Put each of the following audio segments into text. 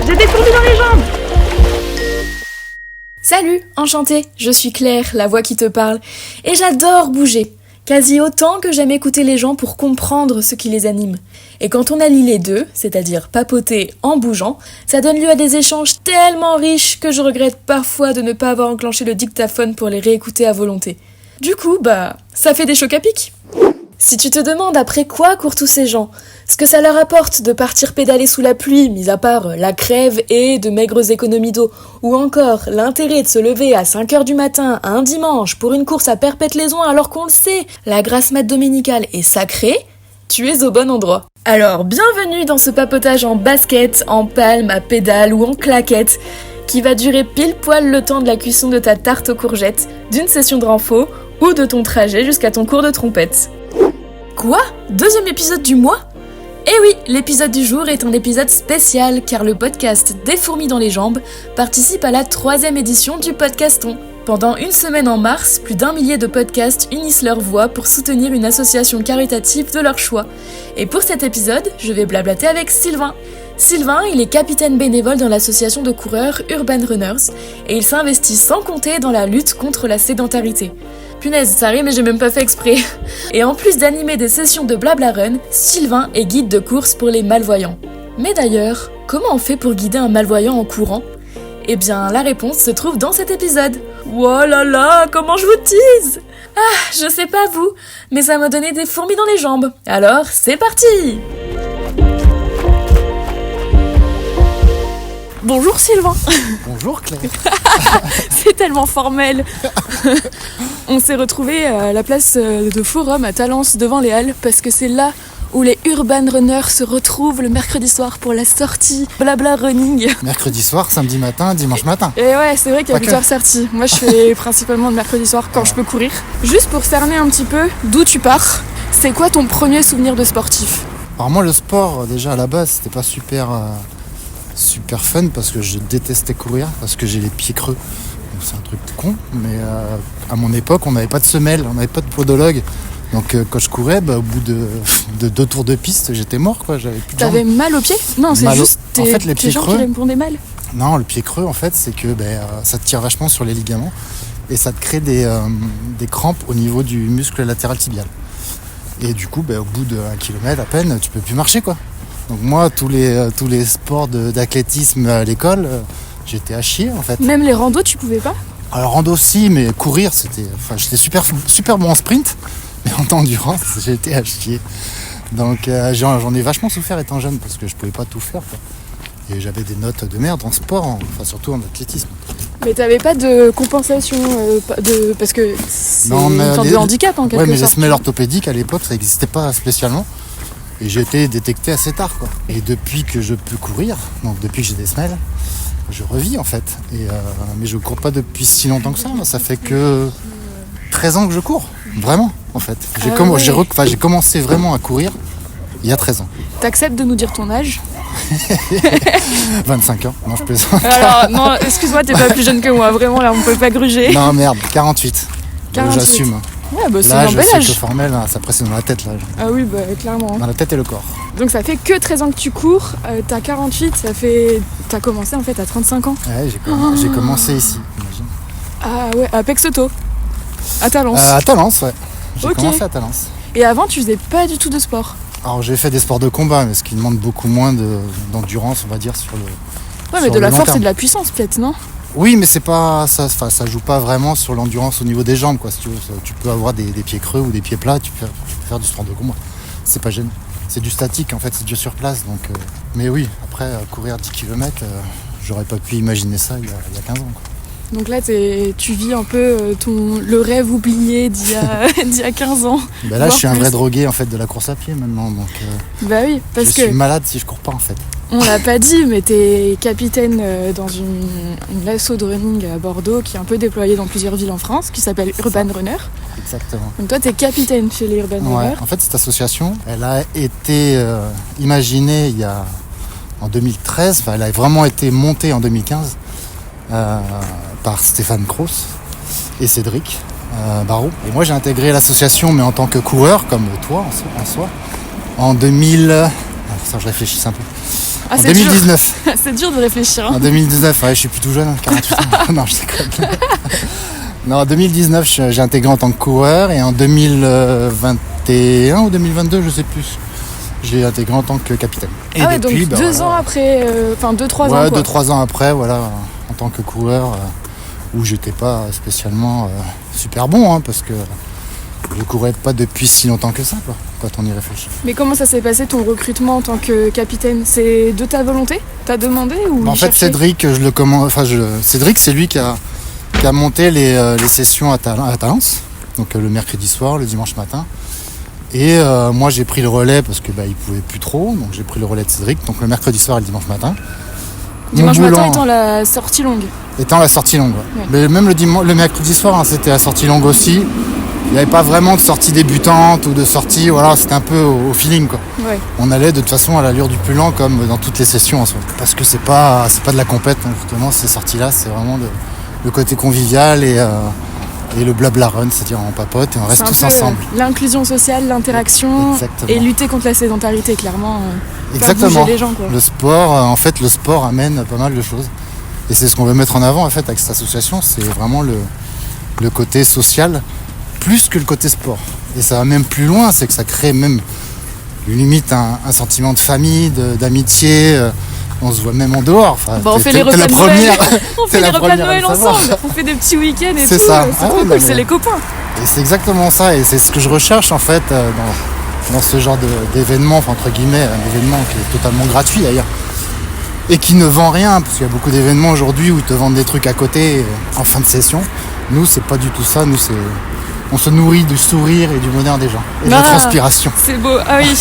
J'ai des fourbis dans les jambes! Salut, enchantée, je suis Claire, la voix qui te parle, et j'adore bouger, quasi autant que j'aime écouter les gens pour comprendre ce qui les anime. Et quand on allie les deux, c'est-à-dire papoter en bougeant, ça donne lieu à des échanges tellement riches que je regrette parfois de ne pas avoir enclenché le dictaphone pour les réécouter à volonté. Du coup, ça fait des chocs à pic. Si tu te demandes après quoi courent tous ces gens, ce que ça leur apporte de partir pédaler sous la pluie, mis à part la crève et de maigres économies d'eau, ou encore l'intérêt de se lever à 5h du matin un dimanche pour une course à Perpète-les-Oins alors qu'on le sait, la grasse mat dominicale est sacrée, tu es au bon endroit. Alors, bienvenue dans ce papotage en basket, en palme, à pédale ou en claquette, qui va durer pile poil le temps de la cuisson de ta tarte aux courgettes, d'une session de renfo ou de ton trajet jusqu'à ton cours de trompette. Quoi ? Deuxième épisode du mois ? Eh oui, l'épisode du jour est un épisode spécial car le podcast Des fourmis dans les jambes participe à la 3e édition du Podcaston. Pendant une semaine en mars, plus d'1 millier de podcasts unissent leurs voix pour soutenir une association caritative de leur choix. Et pour cet épisode, je vais blablater avec Sylvain. Sylvain, il est capitaine bénévole dans l'association de coureurs Urban Runners et il s'investit sans compter dans la lutte contre la sédentarité. Punaise, ça rime mais j'ai même pas fait exprès. Et en plus d'animer des sessions de blabla run, Sylvain est guide de course pour les malvoyants. Mais d'ailleurs, comment on fait pour guider un malvoyant en courant ? Eh bien, la réponse se trouve dans cet épisode. Oh là là, comment je vous tease ! Ah, je sais pas vous, mais ça m'a donné des fourmis dans les jambes. Alors, c'est parti ! Bonjour Sylvain. Bonjour Claire. C'est tellement formel. On s'est retrouvés à la place de Forum à Talence devant les Halles parce que c'est là où les Urban Runners se retrouvent le mercredi soir pour la sortie blabla running. Mercredi soir, samedi matin, dimanche matin. Et ouais, c'est vrai qu'il y a plusieurs sorties. Moi je fais principalement le mercredi soir quand je peux courir. Juste pour cerner un petit peu d'où tu pars, c'est quoi ton premier souvenir de sportif ? Alors moi le sport déjà à la base c'était pas super fun parce que je détestais courir parce que j'ai les pieds creux. Donc c'est un truc con, mais à mon époque on n'avait pas de semelle, on n'avait pas de podologue. Donc quand je courais, au bout de 2 tours de piste, j'étais mort quoi, j'avais plus de jambes. T'avais mal aux pieds ? Non, c'est juste en fait, les pieds gens creux, qui me font des mal. Non, le pied creux en fait c'est que ça te tire vachement sur les ligaments et ça te crée des crampes au niveau du muscle latéral tibial. Et du coup au bout d'1 kilomètre à peine, tu peux plus marcher quoi. Donc moi tous les sports d'athlétisme à l'école, j'étais à chier en fait. Même les randos tu pouvais pas ? Alors rando aussi, mais courir j'étais super bon en sprint, mais en endurance j'étais à chier. Donc j'en ai vachement souffert étant jeune parce que je pouvais pas tout faire quoi. Et j'avais des notes de merde en sport, surtout en athlétisme. Mais t'avais pas de compensation parce que c'est une sorte de handicap en quelque sorte. Ouais, mais les semelles orthopédiques à l'époque ça n'existait pas spécialement. Et j'ai été détecté assez tard quoi. Et depuis que je peux courir, donc depuis que j'ai des semelles, je revis en fait. Mais je cours pas depuis si longtemps que ça. Ça fait que 13 ans que je cours, vraiment en fait. J'ai commencé vraiment à courir il y a 13 ans. T'acceptes de nous dire ton âge ? 25 ans, non je plaisante. Alors non, excuse-moi, t'es pas plus jeune que moi, vraiment là on peut pas gruger. Non merde, 48. 48. J'assume. Ouais, c'est un bel âge. C'est formel, ça c'est dans la tête l'âge. Ah oui, clairement. Dans la tête et le corps. Donc ça fait que 13 ans que tu cours, t'as 48, t'as commencé en fait à 35 ans. Ouais, j'ai commencé ici, imagine. Ah ouais, à Pexoto, à Talence. À Talence, ouais. J'ai Ok. commencé à Talence. Et avant tu faisais pas du tout de sport ? Alors j'ai fait des sports de combat, mais ce qui demande beaucoup moins d'endurance, on va dire, sur le. Ouais, mais sur de le la long force terme. et de la puissance peut-être, non ? Oui, mais c'est pas ça joue pas vraiment sur l'endurance au niveau des jambes, quoi. Si tu veux, tu peux avoir des pieds creux ou des pieds plats, tu peux faire du sport de combat. C'est pas gênant. C'est du statique en fait, c'est du sur place. Donc, mais oui, après courir 10 km, j'aurais pas pu imaginer ça il y a 15 ans. Quoi. Donc là, tu vis un peu le rêve oublié d'il y a 15 ans. Bah là, je suis un vrai drogué en fait de la course à pied maintenant. Donc, bah oui, parce je suis malade si je cours pas en fait. On l'a pas dit, mais t'es capitaine dans une asso de running à Bordeaux qui est un peu déployée dans plusieurs villes en France, qui s'appelle Urban Runner. Exactement. Donc toi, t'es capitaine chez les Urban Runners. En fait, cette association, elle a été imaginée en 2013. Enfin, elle a vraiment été montée en 2015 par Stéphane Cross et Cédric Barrault. Et moi, j'ai intégré l'association, mais en tant que coureur, comme toi en soi. En 2000... Alors ça, je réfléchisse un peu. Ah, En c'est dur. 2019. C'est dur de réfléchir. Hein. En 2019, ouais, je suis plus tout jeune, hein, 48 ans. Non, je déconne. Non, en 2019, j'ai intégré en tant que coureur et en 2021 ou 2022, je sais plus, j'ai intégré en tant que capitaine. Et Ah ouais, donc 2 ans après, enfin 2-3 ans. Ouais, quoi. 2-3 ans après, voilà, en tant que coureur, où j'étais pas spécialement super bon, hein, parce que je courais pas depuis si longtemps que ça, quoi, quand on y réfléchit. Mais comment ça s'est passé ton recrutement en tant que capitaine? C'est de ta volonté? T'as demandé ou En il fait, cherchait? Cédric, Cédric, c'est lui qui a monté les sessions à Talence, donc le mercredi soir, le dimanche matin. Et moi, j'ai pris le relais parce que il pouvait plus trop, donc j'ai pris le relais de Cédric, donc le mercredi soir et le dimanche matin. Dimanche Mon matin boulot, étant la sortie longue. étant la sortie longue. Ouais. Ouais. Mais même le mercredi soir, hein, c'était la sortie longue aussi. Il n'y avait pas vraiment de sortie débutante ou de sortie, voilà, c'était un peu au feeling, quoi. Ouais. On allait de toute façon à l'allure du plus lent comme dans toutes les sessions en soi. Parce que c'est pas de la compète, hein, justement, ces sorties-là, c'est vraiment le côté convivial et le blabla run, c'est-à-dire on papote et on reste C'est un tous peu ensemble. L'inclusion sociale, l'interaction Exactement. et lutter contre la sédentarité, clairement. Faire Exactement. bouger les gens, quoi. Le sport, en fait, le sport amène pas mal de choses. Et c'est ce qu'on veut mettre en avant en fait avec cette association, c'est vraiment le côté social plus que le côté sport. Et ça va même plus loin, c'est que ça crée même limite un sentiment de famille, d'amitié. On se voit même en dehors. Enfin, On fait les t'es repas la de Noël. première. On T'es fait les la repas de première à Noël le savoir. ensemble. On fait des petits week-ends et C'est tout. ça. C'est Ah trop ouais, cool, non, c'est mais- les copains. Et c'est exactement ça, et c'est ce que je recherche en fait dans ce genre d'événement, enfin, entre guillemets, un événement qui est totalement gratuit d'ailleurs, et qui ne vend rien, parce qu'il y a beaucoup d'événements aujourd'hui où ils te vendent des trucs à côté en fin de session. Nous, c'est pas du tout ça, nous, on se nourrit du sourire et du bonheur des gens, et de la Ah. transpiration. C'est beau. Ah oui.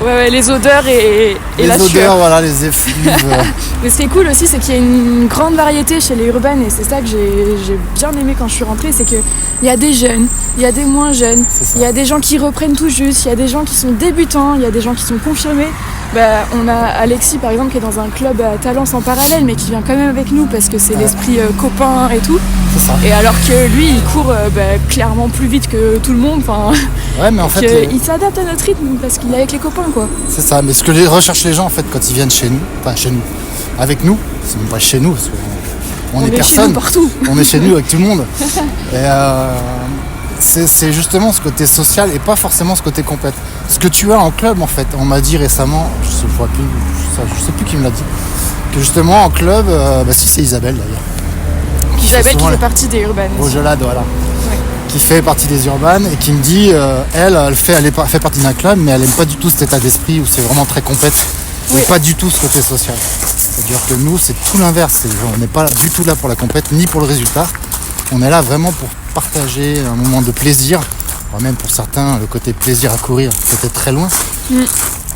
Ouais, les odeurs et Les la odeurs, sueur. voilà, les effluves. Mais ce qui est cool aussi, c'est qu'il y a une grande variété chez les urbaines et c'est ça que j'ai bien aimé quand je suis rentrée, c'est qu'il y a des jeunes, il y a des moins jeunes, C'est ça. il y a des gens qui reprennent tout juste, il y a des gens qui sont débutants, il y a des gens qui sont confirmés. On a Alexis par exemple qui est dans un club à Talence en parallèle mais qui vient quand même avec nous parce que c'est l'esprit copain et tout. C'est ça. Et alors que lui il court clairement plus vite que tout le monde, enfin Ouais, mais en fait, il s'adapte à notre rythme parce qu'il est avec les copains quoi. c'est ça. Mais ce que recherchent les gens en fait quand ils viennent chez nous, avec nous, c'est même pas chez nous, parce qu'on On est chez personne. nous partout. On est chez nous avec tout le monde. Et c'est justement ce côté social et pas forcément ce côté compète. Ce que tu as en club en fait, on m'a dit récemment, je sais plus qui me l'a dit, que justement en club, si c'est Isabelle d'ailleurs. Isabelle qui souvent fait les- partie des urbaines. aussi. Rogelade, voilà. Qui fait partie des urbaines et qui me dit, elle fait partie d'un club, mais elle aime pas du tout cet état d'esprit où c'est vraiment très compète. Oui. Et pas du tout ce côté social. C'est-à-dire que nous, c'est tout l'inverse. On n'est pas du tout là pour la compète, ni pour le résultat. On est là vraiment pour partager un moment de plaisir. Enfin, même pour certains, le côté plaisir à courir, c'était très loin.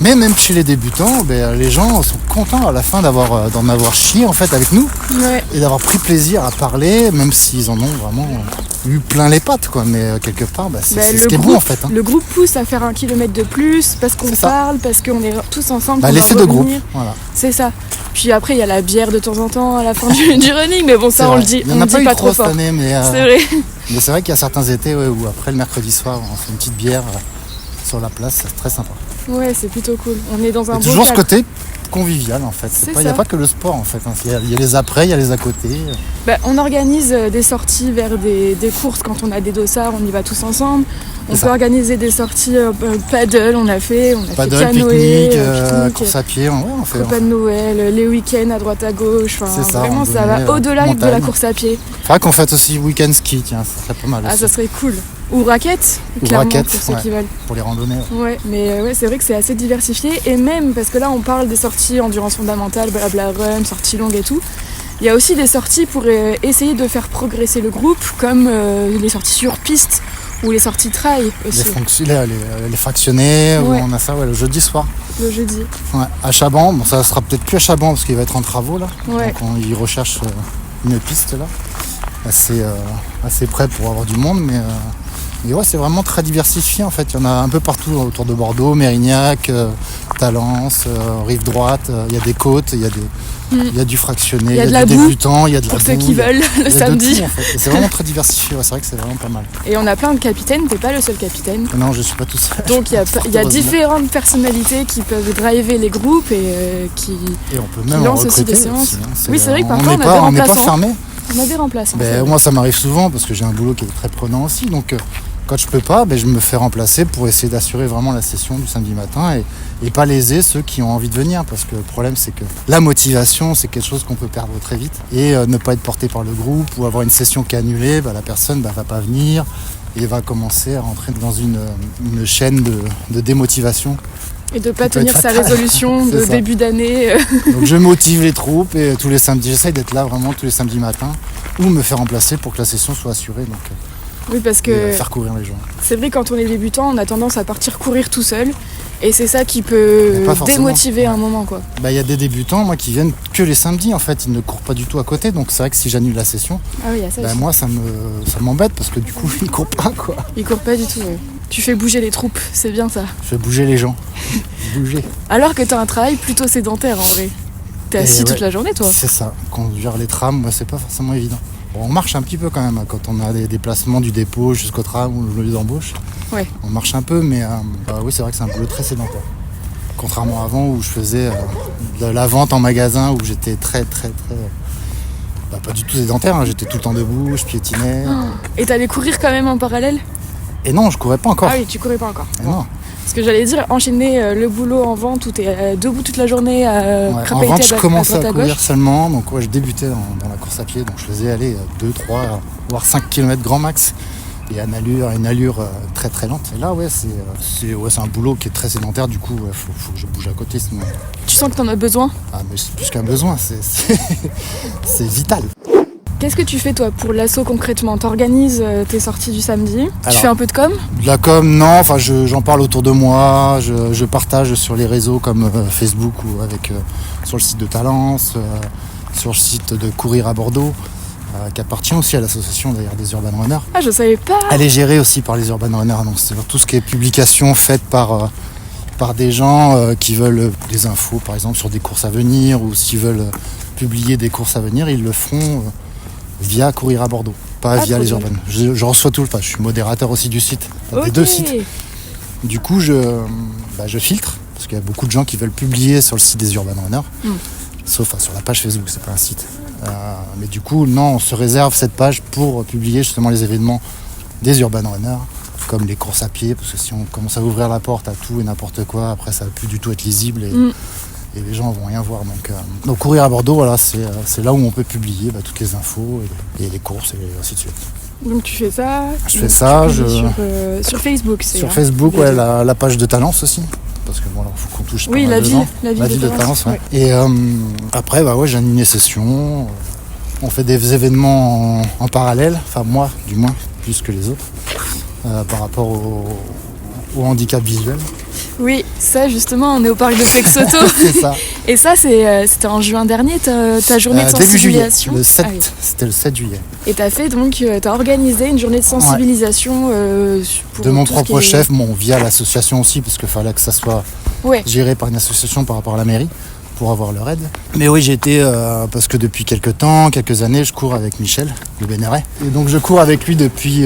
Mais même chez les débutants, les gens sont contents à la fin d'en avoir chié en fait avec nous Ouais. et d'avoir pris plaisir à parler, même s'ils en ont vraiment eu plein les pattes, quoi. Mais quelque part, c'est Bah, ce le qui est bon groupe- en fait. Hein. Le groupe pousse à faire 1 kilomètre de plus parce qu'on C'est ça. parle, parce qu'on est tous ensemble. qu'on L'effet va de groupe, revenir. voilà. C'est ça. Puis après, il y a la bière de temps en temps à la fin du running, mais bon, C'est ça on vrai. le dit, Il n'y on en a le pas dit eu pas trop trop cette fort. année, mais C'est vrai. c'est vrai qu'il y a certains étés où après le mercredi soir, on fait une petite bière sur la place, c'est très sympa. Ouais, c'est plutôt cool. On est dans un Et beau toujours ce cadre. côté convivial en fait. C'est Il n'y a ça. pas que le sport en fait. Hein. Il y a les après, il y a les à côté. On organise des sorties vers des courses quand on a des dossards, on y va tous ensemble. On C'est peut ça. organiser des sorties paddle, on a fait Paddle, canoë, pique-nique, course à pied, on fait. repas de Noël, les week-ends à droite à gauche. Enfin, C'est ça, vraiment, ça randonnée, va au-delà de la montagne. course à pied. Faudrait qu'on fasse aussi week-end ski, tiens, ça serait pas mal Ah, aussi. ça serait cool. Ou raquettes, Ou clairement, raquettes, pour ceux ouais. qui veulent. Pour les randonnées. Ouais. Ouais, mais c'est vrai que c'est assez diversifié. Et même, parce que là, on parle des sorties endurance fondamentale, blabla run, sorties longues et tout. Il y a aussi des sorties pour essayer de faire progresser le groupe, comme les sorties sur piste ou les sorties trail aussi, Les fractionnés, Ouais. on a ça le jeudi soir. le jeudi. Ouais, à Chaban, bon ça sera peut-être plus à Chaban parce qu'il va être en travaux là. Ouais. Donc ils recherchent une piste là, assez près pour avoir du monde, mais ouais, c'est vraiment très diversifié en fait. Il y en a un peu partout autour de Bordeaux, Mérignac, Talence, rive droite, il y a des côtes, il y a du fractionné, Il y a de du la boue, débutant, il y a de la pour boue. ceux qui veulent, il y a le de samedi. tout, en fait. Et c'est vraiment très diversifié, ouais, c'est vrai que c'est vraiment pas mal. Et on a plein de capitaines, t'es pas le seul capitaine. Non, je suis pas tout seul. Donc il y a Heureusement. différentes personnalités qui peuvent driver les groupes et qui Et on peut même en lancent aussi recruter des séances. aussi, hein. Oui, c'est vrai que on parfois, n'est on a des pas, on n'est pas remplaçants. fermé. On a des remplaçants. Ben, c'est vrai. moi, ça m'arrive souvent parce que j'ai un boulot qui est très prenant aussi. Donc, quand je peux pas, je me fais remplacer pour essayer d'assurer vraiment la session du samedi matin et pas léser ceux qui ont envie de venir. Parce que le problème, c'est que la motivation, c'est quelque chose qu'on peut perdre très vite. Et ne pas être porté par le groupe ou avoir une session qui est annulée, la personne va pas venir et va commencer à rentrer dans une chaîne de démotivation. Et de pas peut tenir être sa fatal. résolution de C'est ça. début d'année. Donc je motive les troupes et tous les samedis, j'essaye d'être là vraiment tous les samedis matins ou me faire remplacer pour que la session soit assurée. Donc, Oui, parce et, que faire courir les gens. c'est vrai, quand on est débutant, on a tendance à partir courir tout seul. Et c'est ça qui peut Mais pas forcément. démotiver un moment, quoi. Il y a des débutants moi qui viennent que les samedis en fait, ils ne courent pas du tout à côté. Donc c'est vrai que si j'annule la session, Ah oui, il y a ça aussi. moi ça m'embête parce que du coup ils courent pas quoi. Ils courent pas du tout, ouais. Tu fais bouger les troupes, c'est bien ça. Je fais bouger les gens. Bouger. Alors que t'as un travail plutôt sédentaire, en vrai. T'es assis Et toute ouais, la journée, toi. C'est ça. Conduire les trams, c'est pas forcément évident. Bon, on marche un petit peu quand même hein, quand on a des déplacements du dépôt jusqu'au tram ou le lieu d'embauche. Ouais. On marche un peu, mais oui, c'est vrai que c'est un boulot très sédentaire. Contrairement à avant où je faisais de la vente en magasin où j'étais très pas du tout sédentaire, hein. J'étais tout le temps debout, je piétinais. Et t'allais courir quand même en parallèle? Et non, je courais pas encore. Ah oui, tu courais pas encore. Et non. Parce que j'allais dire, enchaîner le boulot en vente où t'es debout toute la journée à Ouais, en crapahuter vente, je à commençais droite à à courir gauche. seulement, donc je débutais dans la course à pied, donc je faisais aller 2, 3, voire 5 km grand max, et à une allure très très lente. Et là, c'est un boulot qui est très sédentaire, du coup, faut que je bouge à côté, sinon... Tu sens que t'en as besoin? Ah, mais c'est plus qu'un besoin, c'est vital. Qu'est-ce que tu fais toi pour l'assaut concrètement? T'organises tes sorties du samedi? Tu Alors, fais un peu de com? De la com, non, enfin j'en parle autour de moi, je partage sur les réseaux comme Facebook ou sur le site de Talence, sur le site de Courir à Bordeaux, qui appartient aussi à l'association d'ailleurs des Urban Runners. Ah, je savais pas! Elle est gérée aussi par les Urban Runners, donc c'est tout ce qui est publication faite par des gens qui veulent des infos par exemple sur des courses à venir ou s'ils veulent publier des courses à venir, ils le font via Courir à Bordeaux, pas via trop les bien. Urban. Je reçois tout le temps, je suis modérateur aussi du site, des Ok. deux sites. Du coup, je filtre, parce qu'il y a beaucoup de gens qui veulent publier sur le site des Urban Runners, sauf sur la page Facebook, c'est pas un site. Mais du coup, non, on se réserve cette page pour publier justement les événements des Urban Runners, comme les courses à pied, parce que si on commence à ouvrir la porte à tout et n'importe quoi, après ça va plus du tout être lisible et les gens vont rien voir. Donc Courir à Bordeaux, voilà, c'est là où on peut publier toutes les infos et les courses et ainsi de suite. Donc tu fais ça? Je fais ça, tu publies sur Facebook, c'est Sur hein, Facebook, déjà. la page de Talence aussi. Parce que bon, faut qu'on touche pas Oui, mal la de ville, gens. la ville de Talence, ouais. Et après, j'anime les sessions. On fait des événements en parallèle, enfin moi du moins, plus que les autres, par rapport au handicap visuel. Oui, ça justement, on est au parc de Texoto. C'est ça. Et ça, c'était en juin dernier, ta journée de Début juillet, sensibilisation. le 7, Ah oui. c'était le 7 juillet. Et t'as organisé une journée de sensibilisation pour De mon tout ce qui propre est- chef, via l'association aussi, parce qu'il fallait que ça soit Ouais. géré par une association par rapport à la mairie pour avoir leur aide. Mais oui, j'ai été, parce que depuis quelques années, je cours avec Michel, le Bénéret. Et donc je cours avec lui depuis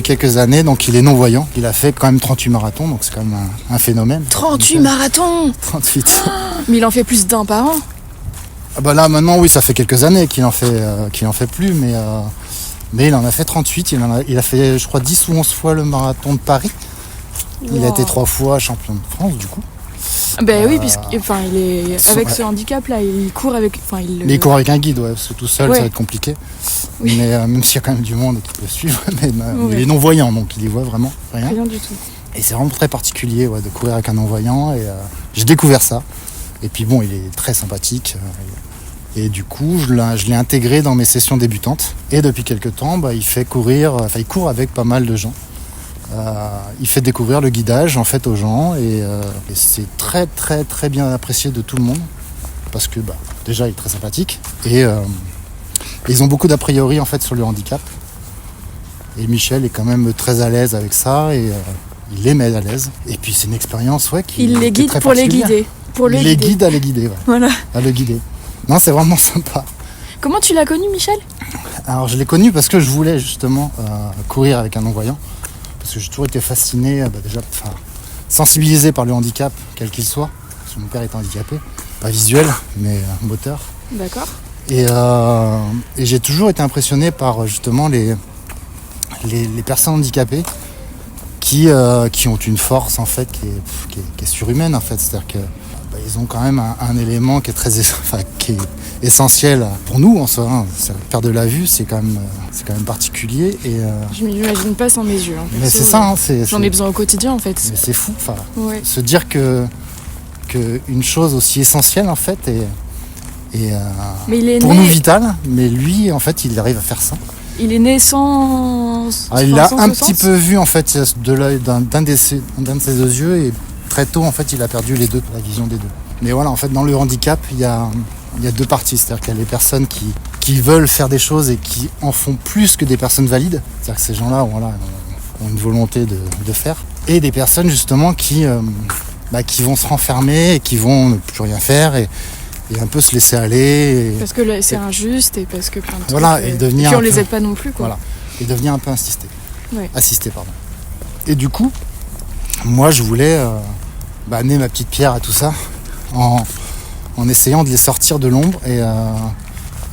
quelques années, donc il est non-voyant. Il a fait quand même 38 marathons, donc c'est quand même un phénomène. 38 Donc, marathons! 38. Mais il en fait plus d'un par an. Ah là maintenant, oui, ça fait quelques années qu'il en fait plus, mais il en a fait 38. Il a fait, je crois, 10 ou 11 fois le marathon de Paris. Il a Wow. été 3 fois champion de France, du coup. Ben oui, puisque il est avec Ouais. ce handicap là, il court avec. Mais il court avec un guide, parce que tout seul, Ouais. ça va être compliqué. Oui. Mais même s'il y a quand même du monde qui peut suivre, mais Ouais. il est non-voyant, donc il y voit vraiment rien. Rien du tout. Et c'est vraiment très particulier de courir avec un non-voyant. Et j'ai découvert ça. Et puis bon, il est très sympathique. Et du coup, je l'ai intégré dans mes sessions débutantes. Et depuis quelques temps, il court avec pas mal de gens. Il fait découvrir le guidage en fait aux gens et c'est très très très bien apprécié de tout le monde parce que déjà il est très sympathique et ils ont beaucoup d'a priori en fait sur le handicap et Michel est quand même très à l'aise avec ça et il les met à l'aise. Et puis c'est une expérience qui Il les est guide très pour les particulière. guider. Pour le Il les guider. guide à les guider, ouais. Voilà. À le guider. Non, c'est vraiment sympa. Comment tu l'as connu, Michel? Alors je l'ai connu parce que je voulais justement courir avec un non-voyant. Parce que j'ai toujours été fasciné, sensibilisé par le handicap, quel qu'il soit. Parce que mon père est handicapé, pas visuel, mais moteur. D'accord. Et j'ai toujours été impressionné par justement les personnes handicapées qui ont une force en fait qui est surhumaine en fait. C'est-à-dire que ils ont quand même un élément qui est qui est essentiel pour nous en soi. Hein. Perdre de la vue, c'est quand même particulier. Et, Je m'imagine pas sans mes yeux. Hein, mais c'est ça, hein, j'en ai besoin au quotidien en fait. Mais c'est fou. Ouais. Se dire que une chose aussi essentielle en fait Mais il est pour né... nous vitale, mais lui en fait il arrive à faire ça. Il est né sans... Il a sans un ce petit sens. peu vu en fait de l'œil d'un de ses deux yeux et très tôt en fait il a perdu les deux, la vision des deux. Mais voilà, en fait dans le handicap il y a deux parties, c'est-à-dire qu'il y a les personnes qui veulent faire des choses et qui en font plus que des personnes valides, c'est-à-dire que ces gens-là ont une volonté de faire, et des personnes justement qui vont se renfermer et qui vont ne plus rien faire et un peu se laisser aller. Parce que c'est injuste et parce que plein de trucs. Voilà, et devenir puis on un les peu- aide pas non plus, quoi. Voilà, et devenir un peu assisté. Ouais. Pardon. Et du coup, moi je voulais amener ma petite pierre à tout ça en essayant de les sortir de l'ombre et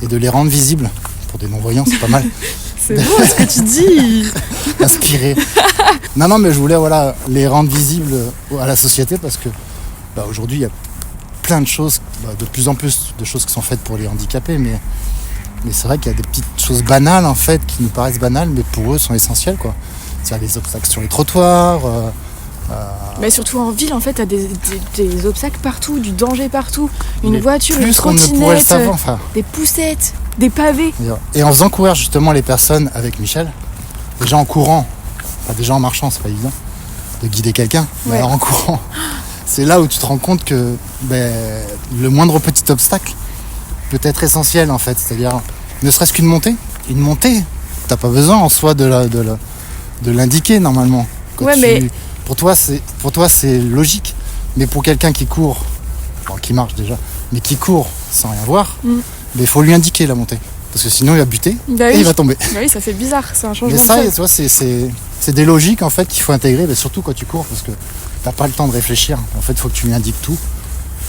de les rendre visibles. Pour des non-voyants, c'est pas mal. C'est beau ce que tu dis. Inspiré. Non, mais je voulais les rendre visibles à la société parce que aujourd'hui, il y a plein de choses, de plus en plus de choses qui sont faites pour les handicapés, mais c'est vrai qu'il y a des petites choses banales en fait qui nous paraissent banales, mais pour eux sont essentielles, quoi. C'est-à-dire les obstacles sur les trottoirs. Mais surtout en ville, en fait, t'as des obstacles partout, du danger partout. Une mais voiture, une plus qu'on ne pourrait le trottinette, savoir, enfin. des poussettes, des pavés. Et en faisant courir justement les personnes avec Michel, déjà en courant, déjà en marchant, c'est pas évident de guider quelqu'un, mais Ouais. alors en courant, c'est là où tu te rends compte que le moindre petit obstacle peut être essentiel en fait. C'est-à-dire, ne serait-ce qu'une montée. Une montée, t'as pas besoin en soi de l'indiquer normalement. Quand Ouais, mais- Pour toi, c'est logique. Mais pour quelqu'un qui court, qui marche déjà, mais qui court sans rien voir, il faut lui indiquer la montée. Parce que sinon il va buter Bah et oui. il va tomber. Bah oui, ça fait bizarre, c'est un changement Mais de ça, sol. tu vois, c'est des logiques en fait qu'il faut intégrer, mais surtout quand tu cours, parce que t'as pas le temps de réfléchir. En fait, il faut que tu lui indiques tout.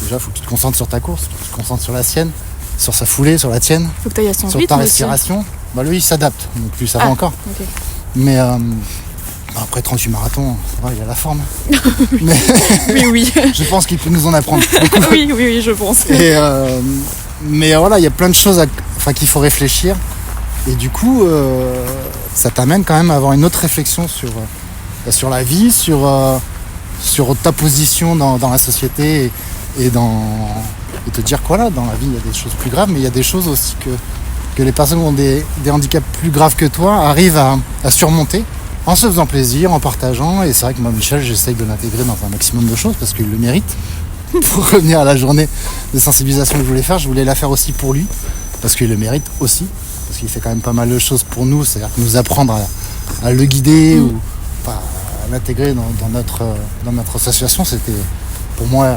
Déjà, il faut que tu te concentres sur ta course, tu te concentres sur la sienne, sur sa foulée, sur la tienne, Faut que t'ailles à son sur rythme ta aussi. respiration. Lui, il s'adapte, donc lui, ça va encore. Ok. Mais après 38 marathons, ça va, il a la forme. Mais Oui, je pense qu'il peut nous en apprendre beaucoup. oui, je pense. Et, mais voilà, il y a plein de choses qu'il faut réfléchir. Et du coup, ça t'amène quand même à avoir une autre réflexion sur la vie, sur ta position dans la société et te dire que voilà, dans la vie, il y a des choses plus graves, mais il y a des choses aussi que les personnes qui ont des handicaps plus graves que toi arrivent à surmonter en se faisant plaisir, en partageant. Et c'est vrai que moi, Michel, j'essaye de l'intégrer dans un maximum de choses parce qu'il le mérite. Pour revenir à la journée de sensibilisation que je voulais faire, je voulais la faire aussi pour lui, parce qu'il le mérite aussi, parce qu'il fait quand même pas mal de choses pour nous, c'est-à-dire nous apprendre à le guider ou à l'intégrer dans notre association. C'était pour moi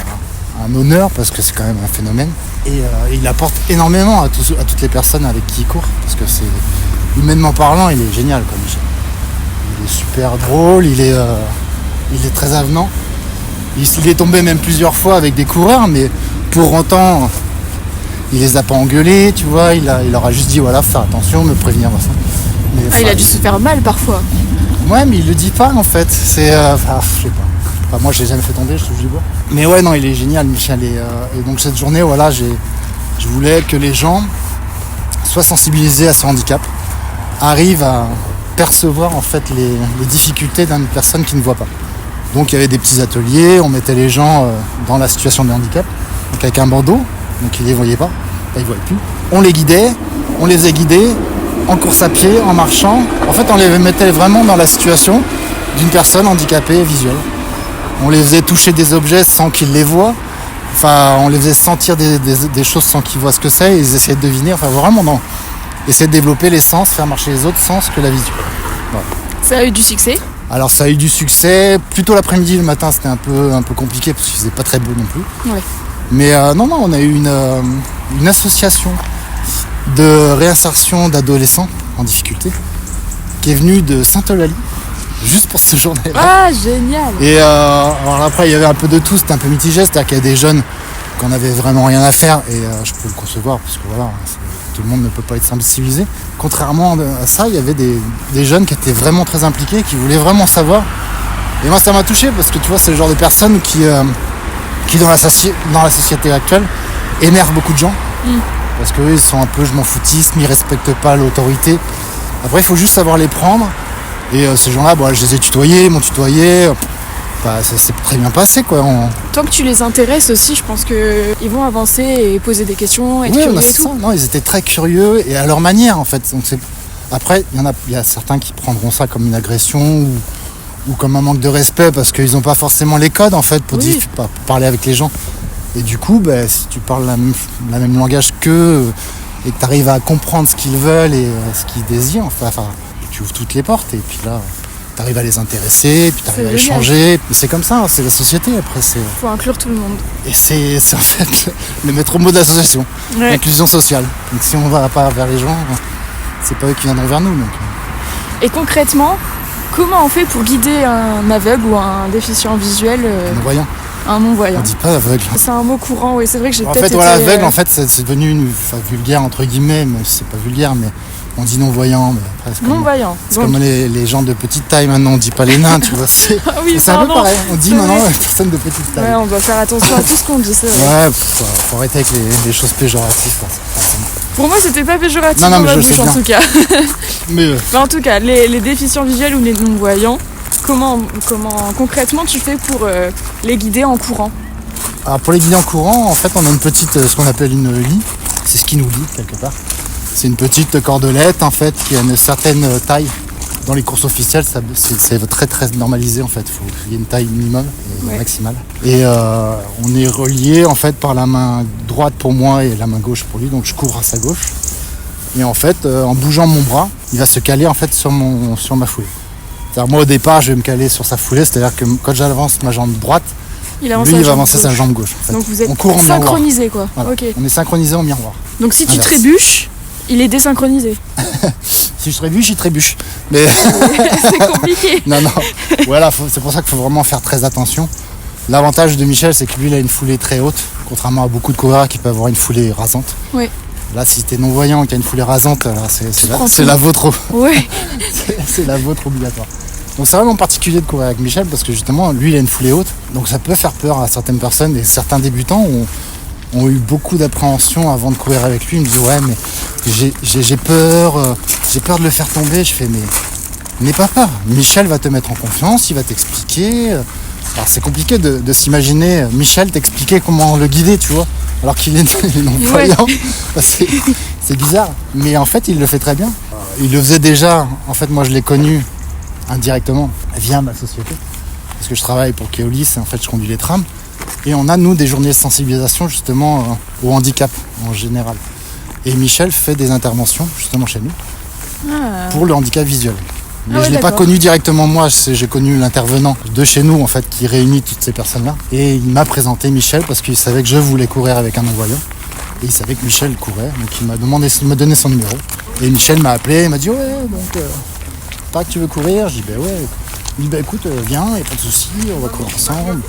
un honneur, parce que c'est quand même un phénomène. Et il apporte énormément à toutes les personnes avec qui il court, parce que humainement parlant, il est génial comme Michel. Il est super drôle, il est très avenant. Il est tombé même plusieurs fois avec des coureurs, mais pour autant, il les a pas engueulés, tu vois. Il leur a juste dit, voilà, faut faire attention, me prévenir. Mais, Il a dû se faire mal parfois. Ouais, mais il le dit pas en fait. C'est, je sais pas. Moi, je l'ai jamais fait tomber, je touche du bois. Mais ouais, non, il est génial, Michel. Et donc cette journée, voilà, je voulais que les gens soient sensibilisés à ce handicap, arrivent à percevoir en fait les difficultés d'une personne qui ne voit pas. Donc il y avait des petits ateliers, on mettait les gens dans la situation de handicap, donc avec un bandeau, donc ils ne les voyaient pas, ils ne voyaient plus. On les guidait, on les faisait guider en course à pied, en marchant. En fait, on les mettait vraiment dans la situation d'une personne handicapée visuelle. On les faisait toucher des objets sans qu'ils les voient. Enfin, on les faisait sentir des choses sans qu'ils voient ce que c'est. Et ils essayaient de deviner. Enfin, vraiment, essayer de développer les sens, faire marcher les autres sens que la vision. Voilà. Ça a eu du succès. Alors ça a eu du succès, plutôt l'après-midi, le matin c'était un peu compliqué parce qu'il faisait pas très beau non plus. Ouais. Mais non, on a eu une association de réinsertion d'adolescents en difficulté qui est venue de Sainte-Eulalie, juste pour cette journée-là. Ah, génial. Et alors après, il y avait un peu de tout, c'était un peu mitigé, c'est-à-dire qu'il y a des jeunes qu'on avait vraiment rien à faire, et je peux le concevoir, parce que voilà, tout le monde ne peut pas être sensibilisé. Contrairement à ça, il y avait des jeunes qui étaient vraiment très impliqués, qui voulaient vraiment savoir. Et moi, ça m'a touché, parce que tu vois, c'est le genre de personnes qui dans la société actuelle, énervent beaucoup de gens. Parce qu'eux, ils sont un peu je m'en foutisme, ils respectent pas l'autorité. Après, il faut juste savoir les prendre. Et ces gens-là, je les ai tutoyés, ils m'ont tutoyé. Ça s'est très bien passé, quoi. Tant que tu les intéresses aussi, je pense qu'ils vont avancer et poser des questions, être curieux et tout. Ça. Non, ils étaient très curieux et à leur manière, en fait. Donc, après, il y a certains qui prendront ça comme une agression ou comme un manque de respect parce qu'ils n'ont pas forcément les codes, en fait, pour parler avec les gens. Et du coup, si tu parles la même langage qu'eux et que tu arrives à comprendre ce qu'ils veulent et ce qu'ils désirent, enfin, tu ouvres toutes les portes et puis là, tu arrives à les intéresser, puis tu arrives à échanger. Et c'est comme ça, c'est la société après. Faut inclure tout le monde. Et c'est en fait le maître mot de l'association, l'inclusion sociale. Donc si on va pas vers les gens, c'est pas eux qui viendront vers nous. Donc. Et concrètement, comment on fait pour guider un aveugle ou un déficient visuel Non-voyant. Un non-voyant. On dit pas aveugle. C'est un mot courant, oui, c'est vrai que j'ai peut-être été... aveugle, en fait, c'est devenu vulgaire, entre guillemets, mais c'est pas vulgaire, mais on dit non-voyant. Non-voyant. C'est comme les gens de petite taille maintenant, on dit pas les nains, tu vois. C'est un peu pareil, on dit maintenant les personnes de petite taille. Ouais, on doit faire attention à tout ce qu'on dit, c'est vrai. Ouais, faut arrêter avec les choses péjoratives. Pour moi, c'était pas péjoratif dans ma bouche, en tout cas. Mais en tout cas, les déficients visuels ou les non-voyants, comment concrètement tu fais pour les guider en courant? Alors pour les guider en courant, en fait, on a une petite, ce qu'on appelle une lie, c'est ce qui nous lie quelque part. C'est une petite cordelette en fait qui a une certaine taille. Dans les courses officielles, c'est très très normalisé en fait. Il y a une taille minimum et maximale. Et on est relié en fait par la main droite pour moi et la main gauche pour lui. Donc je cours à sa gauche. Et en fait, en bougeant mon bras, il va se caler en fait sur ma foulée. C'est-à-dire moi au départ, je vais me caler sur sa foulée. C'est-à-dire que quand j'avance ma jambe droite, il va avancer sa jambe gauche. En fait. Donc vous êtes on synchronisés quoi. Voilà. Okay. On est synchronisés en miroir. Donc si tu trébuches, il est désynchronisé. Si je trébuche, il trébuche. Mais c'est compliqué. Non. Voilà, c'est pour ça qu'il faut vraiment faire très attention. L'avantage de Michel, c'est que lui, il a une foulée très haute, contrairement à beaucoup de coureurs qui peuvent avoir une foulée rasante. Oui. Là, si t'es non-voyant et qu'il y a une foulée rasante, c'est la vôtre. Ouais. C'est la vôtre obligatoire. Donc c'est vraiment particulier de courir avec Michel parce que justement, lui, il a une foulée haute. Donc ça peut faire peur à certaines personnes et certains débutants ont eu beaucoup d'appréhension avant de courir avec lui. Il me dit ouais mais j'ai peur de le faire tomber. Je fais mais n'aie pas peur. Michel va te mettre en confiance, il va t'expliquer. Alors c'est compliqué de s'imaginer Michel t'expliquer comment le guider, tu vois, alors qu'il est non-voyant. Ouais. C'est bizarre, mais en fait il le fait très bien. Il le faisait déjà. En fait moi je l'ai connu indirectement via ma société parce que je travaille pour Keolis et en fait je conduis les trams. Et on a, nous, des journées de sensibilisation, justement, au handicap, en général. Et Michel fait des interventions, justement, chez nous, pour le handicap visuel. Mais je ne l'ai pas connu directement, moi. J'ai connu l'intervenant de chez nous, en fait, qui réunit toutes ces personnes-là. Et il m'a présenté Michel, parce qu'il savait que je voulais courir avec un non-voyant. Et il savait que Michel courait, donc il m'a donné son numéro. Et Michel m'a appelé, il m'a dit, ouais, donc, pas que tu veux courir? J'ai dit, ouais. Il dit, écoute, viens, il n'y a pas de souci, on va courir ensemble.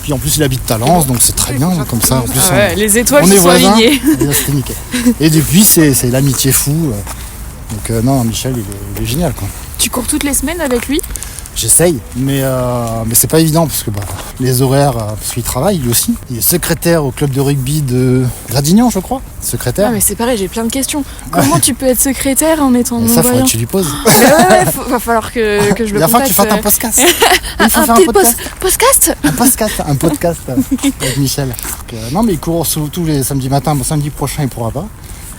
Puis en plus il habite Talence, donc c'est très bien comme ça. En plus, les étoiles on est sont alignées. C'était nickel. Et depuis c'est l'amitié fou. Donc non, Michel il est génial quoi. Tu cours toutes les semaines avec lui? J'essaye, mais c'est pas évident parce que les horaires, parce qu'il travaille lui aussi. Il est secrétaire au club de rugby de Gradignan, je crois. Secrétaire. Ah mais c'est pareil, j'ai plein de questions. Comment tu peux être secrétaire en étant non-voyant? Ça faudrait que tu lui poses. Va falloir que je le contacte. Il va falloir que tu fasses un podcast. Un podcast avec Michel. Donc, non mais il court tous les samedis matins. Bon, samedi prochain il pourra pas.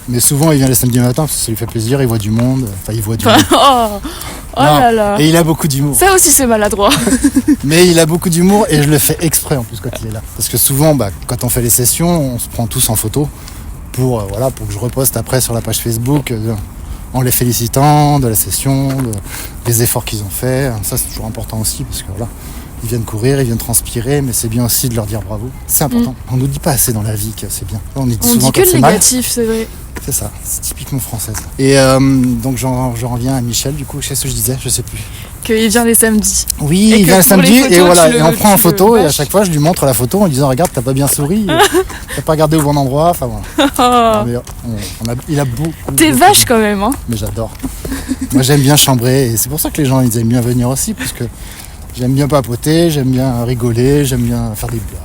Mais souvent il vient les samedis matins parce que ça lui fait plaisir, il voit du monde. Enfin il voit du monde. Oh là là. Et il a beaucoup d'humour. Ça aussi c'est maladroit. Mais il a beaucoup d'humour et je le fais exprès en plus quand il est là. Parce que souvent quand on fait les sessions, on se prend tous en photo pour que je reposte après sur la page Facebook en les félicitant de la session, des efforts qu'ils ont faits. Ça, c'est toujours important aussi, parce que voilà, ils viennent courir, ils viennent transpirer, mais c'est bien aussi de leur dire bravo. C'est important. On nous dit pas assez dans la vie que c'est bien. On dit On souvent dit que quand le c'est mal. négatif, c'est vrai. C'est ça, c'est typiquement française. Et donc j'en reviens à Michel, du coup, qu'est-ce que je disais, je sais plus. Qu'il vient les samedis. Oui, Et il que vient le pour les samedi photos, et voilà, tu et on le- prend en tu le photo et à bâches. chaque fois je lui montre la photo en lui disant regarde, t'as pas bien souri, t'as pas regardé au bon endroit, enfin voilà. Oh, Non, mais il a beaucoup. t'es beaucoup- vache quand même, hein. Mais j'adore. Moi j'aime bien chambrer et c'est pour ça que les gens ils aiment bien venir aussi, parce que j'aime bien papoter, j'aime bien rigoler, j'aime bien faire des blagues.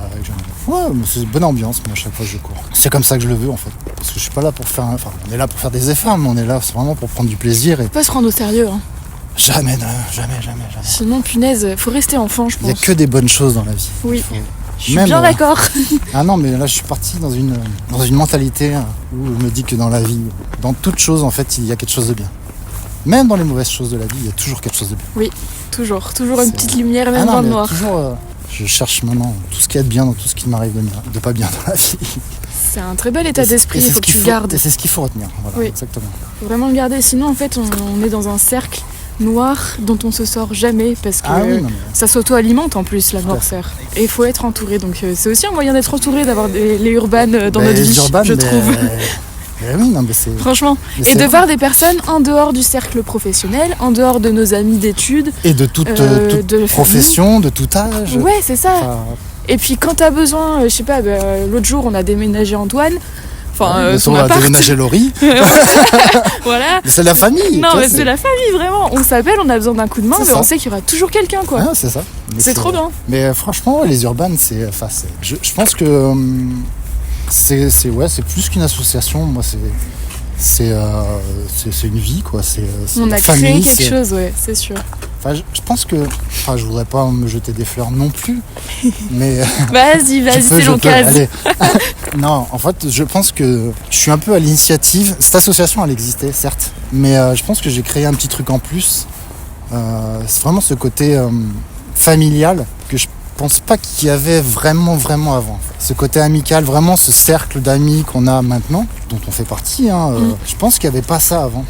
Ouais, mais c'est une bonne ambiance, mais à chaque fois je cours. C'est comme ça que je le veux en fait. Parce que je suis pas là pour faire. Enfin, on est là pour faire des efforts, mais on est là c'est vraiment pour prendre du plaisir et Faut pas se prendre au sérieux, hein. jamais. Sinon, punaise, faut rester enfant, je Il n'y a pense. que des bonnes choses dans la vie. Oui. Faut- Je suis même, bien d'accord. Ah non, mais là je suis parti dans une mentalité où je me dis que dans la vie, dans toute chose en fait, il y a quelque chose de bien. Même dans les mauvaises choses de la vie, il y a toujours quelque chose de bien. Toujours une C'est- petite lumière, même Ah non, dans le mais noir. toujours, je cherche maintenant tout ce qu'il y a de bien dans tout ce qui m'arrive de pas bien dans la vie. C'est un très bel état Et c'est- d'esprit, et c'est il ce faut que qu'il tu le gardes. Et c'est ce qu'il faut retenir. Voilà, Oui. exactement. Faut vraiment le garder, sinon en fait on est dans un cercle noir dont on se sort jamais parce que Ah oui, non, mais ça s'auto-alimente en plus la noirceur. Et il faut être entouré, donc c'est aussi un moyen d'être entouré, d'avoir les urbanes dans ben, notre les vie, urbanes, je ben, trouve. ben oui, non, mais c'est. Franchement. mais Et c'est de vrai. voir des personnes en dehors du cercle professionnel, en dehors de nos amis d'études, Et de toute, toute de profession, de tout âge. Ouais, c'est ça. Enfin, Et puis quand t'as besoin, je sais pas, l'autre jour on a déménagé Antoine, enfin bien sûr, son on a appart. déménagé Laurie. Voilà. Mais c'est la famille. Non tu vois, mais c'est la famille vraiment. On s'appelle, on a besoin d'un coup de main, C'est mais ça. on sait qu'il y aura toujours quelqu'un quoi. Ah, c'est ça. Mais c'est trop bien. Mais franchement, les urbanes, c'est. Enfin, je pense que c'est plus qu'une association. Moi, c'est une vie, quoi. C'est On la a famille, créé quelque c'est- chose, ouais, c'est sûr. Enfin, je pense que. Enfin, je voudrais pas me jeter des fleurs non plus. Mais. Vas-y, je peux, c'est je peux. l'occasion. Allez. Non, en fait, je pense que je suis un peu à l'initiative. Cette association, elle existait, certes. Mais je pense que j'ai créé un petit truc en plus. C'est vraiment ce côté familial que je pense pas qu'il y avait vraiment avant. En fait. Ce côté amical, vraiment ce cercle d'amis qu'on a maintenant, dont on fait partie. Je pense qu'il n'y avait pas ça avant.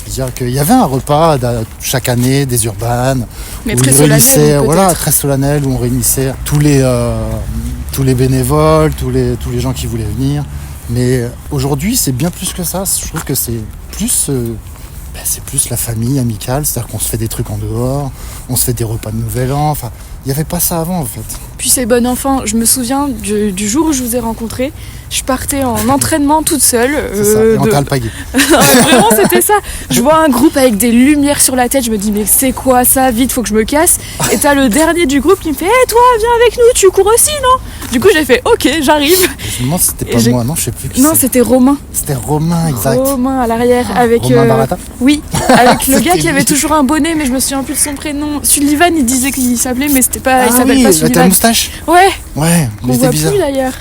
C'est-à-dire qu'il y avait un repas chaque année des urbanes, Mais où très ils solennel, réunissaient, peut-être. voilà, très solennel, où on réunissait tous les bénévoles, tous les gens qui voulaient venir. Mais aujourd'hui, c'est bien plus que ça. Je trouve que c'est plus la famille amicale, c'est-à-dire qu'on se fait des trucs en dehors, on se fait des repas de Nouvel An. Enfin, il n'y avait pas ça avant, en fait. Puis c'est bon enfant, je me souviens du jour où je vous ai rencontré, je partais en entraînement toute seule. C'est ça. Et on t'a alpagué. Vraiment c'était ça. Je vois un groupe avec des lumières sur la tête, je me dis mais c'est quoi ça, vite faut que je me casse. Et t'as le dernier du groupe qui me fait hé toi viens avec nous, tu cours aussi non? Du coup j'ai fait ok j'arrive. Je me demande si c'était Et pas j'ai- moi, non, je sais plus qui Non c'est. c'était Romain. C'était Romain, exact. Romain à l'arrière avec Romain Barata. oui avec le gars C'était qui avait lui. toujours un bonnet mais je me souviens plus de son prénom. Sullivan il disait qu'il s'appelait mais c'était pas il Ah s'appelle oui, pas avec la Sullivan. moustache. Ouais, Ouais, qu'on mais c'était voit bizarre. plus d'ailleurs.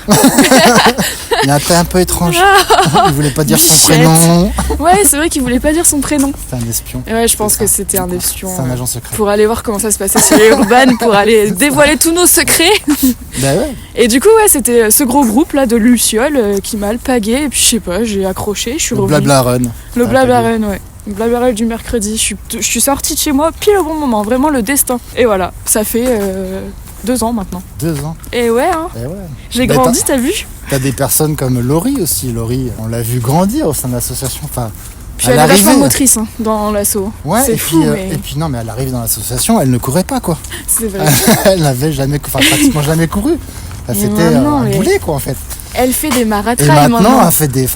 Il a un trait un peu étrange. Il voulait pas dire son Bichette. prénom. Ouais c'est vrai qu'il voulait pas dire son prénom. C'était un espion. Et ouais je pense C'est que ça. c'était un espion. C'est un agent secret. Pour aller voir comment ça se passait sur les urbanes, pour aller dévoiler tous nos secrets. Bah ouais. Et du coup, ouais, c'était ce gros groupe là de Lucioles qui m'a alpagué. Et puis, je sais pas, j'ai accroché, je suis Le revenue. blabla run. Le blabla run, ouais. Le blabla run du mercredi. Je suis sortie de chez moi pile au bon moment, vraiment le destin. Et voilà, ça fait 2 ans maintenant. 2 ans. Et ouais, hein, Eh ouais. j'ai Bah, grandi, t'as vu? T'as des personnes comme Laurie aussi. Laurie, on l'a vu grandir au sein de l'association. Enfin, Puis à elle est vachement l'arrivée. motrice hein, dans l'assaut. Ouais, C'est et fou, puis, mais et puis non, mais elle arrive dans l'association, elle ne courait pas quoi. c'est vrai. Elle n'avait jamais, enfin pratiquement jamais couru. Et C'était maintenant, un mais- boulet quoi en fait. Elle fait des Et maratrails maintenant, elle fait des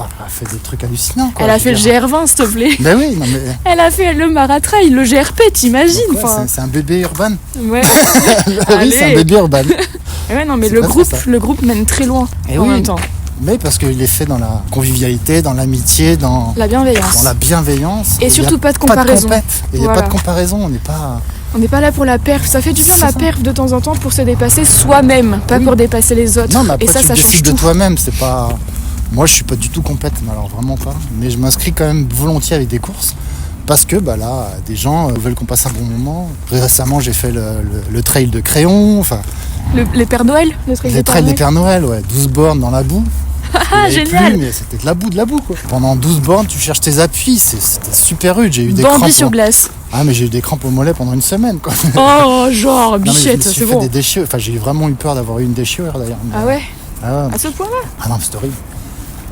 trucs hallucinants quoi. Elle a je fait le veux dire. GR20, s'il te plaît. Ben oui, non mais. Elle a fait le maratrail, le GRP, t'imagines? donc, ouais, Enfin, c'est un bébé urbain. ouais. Laurie, c'est un Allez. bébé urbain. Et ouais, non, mais C'est le presque groupe, ça. le groupe mène très loin Et en oui. même temps. Mais parce qu'il est fait dans la convivialité, dans l'amitié, dans La bienveillance. la bienveillance. Et il y a surtout pas de comparaison. compète. Et il n'y a Voilà. pas de comparaison, on n'est pas. On n'est pas là pour la perf. Ça fait du bien C'est la ça. perf de temps en temps pour se dépasser soi-même, pas Oui. pour dépasser les autres. Non, mais après, Et ça tu change décides de tout. toi-même. C'est pas. Moi, je suis pas du tout compète, mais alors vraiment pas. Mais je m'inscris quand même volontiers avec des courses. Parce que bah là, des gens veulent qu'on passe un bon moment. Récemment, j'ai fait le trail de Créon, enfin Les Pères Noël, le truc les des trails des Pères Pères Noël, ouais, 12 bornes dans la boue. Ah, Il y avait génial. plus, mais c'était de la boue quoi. Pendant 12 bornes, tu cherches tes appuis, c'était super rude. J'ai eu des Bambi crampes. sur glace. Ah, mais j'ai eu des crampes au mollet pendant une semaine quoi. Oh, genre, Non, mais je me bichette, suis c'est fait bon. des déchirures. Enfin, j'ai vraiment eu peur d'avoir eu une déchirure d'ailleurs. Mais, Ah ouais, Ah, ouais. à ce point-là. Ah non, c'était horrible.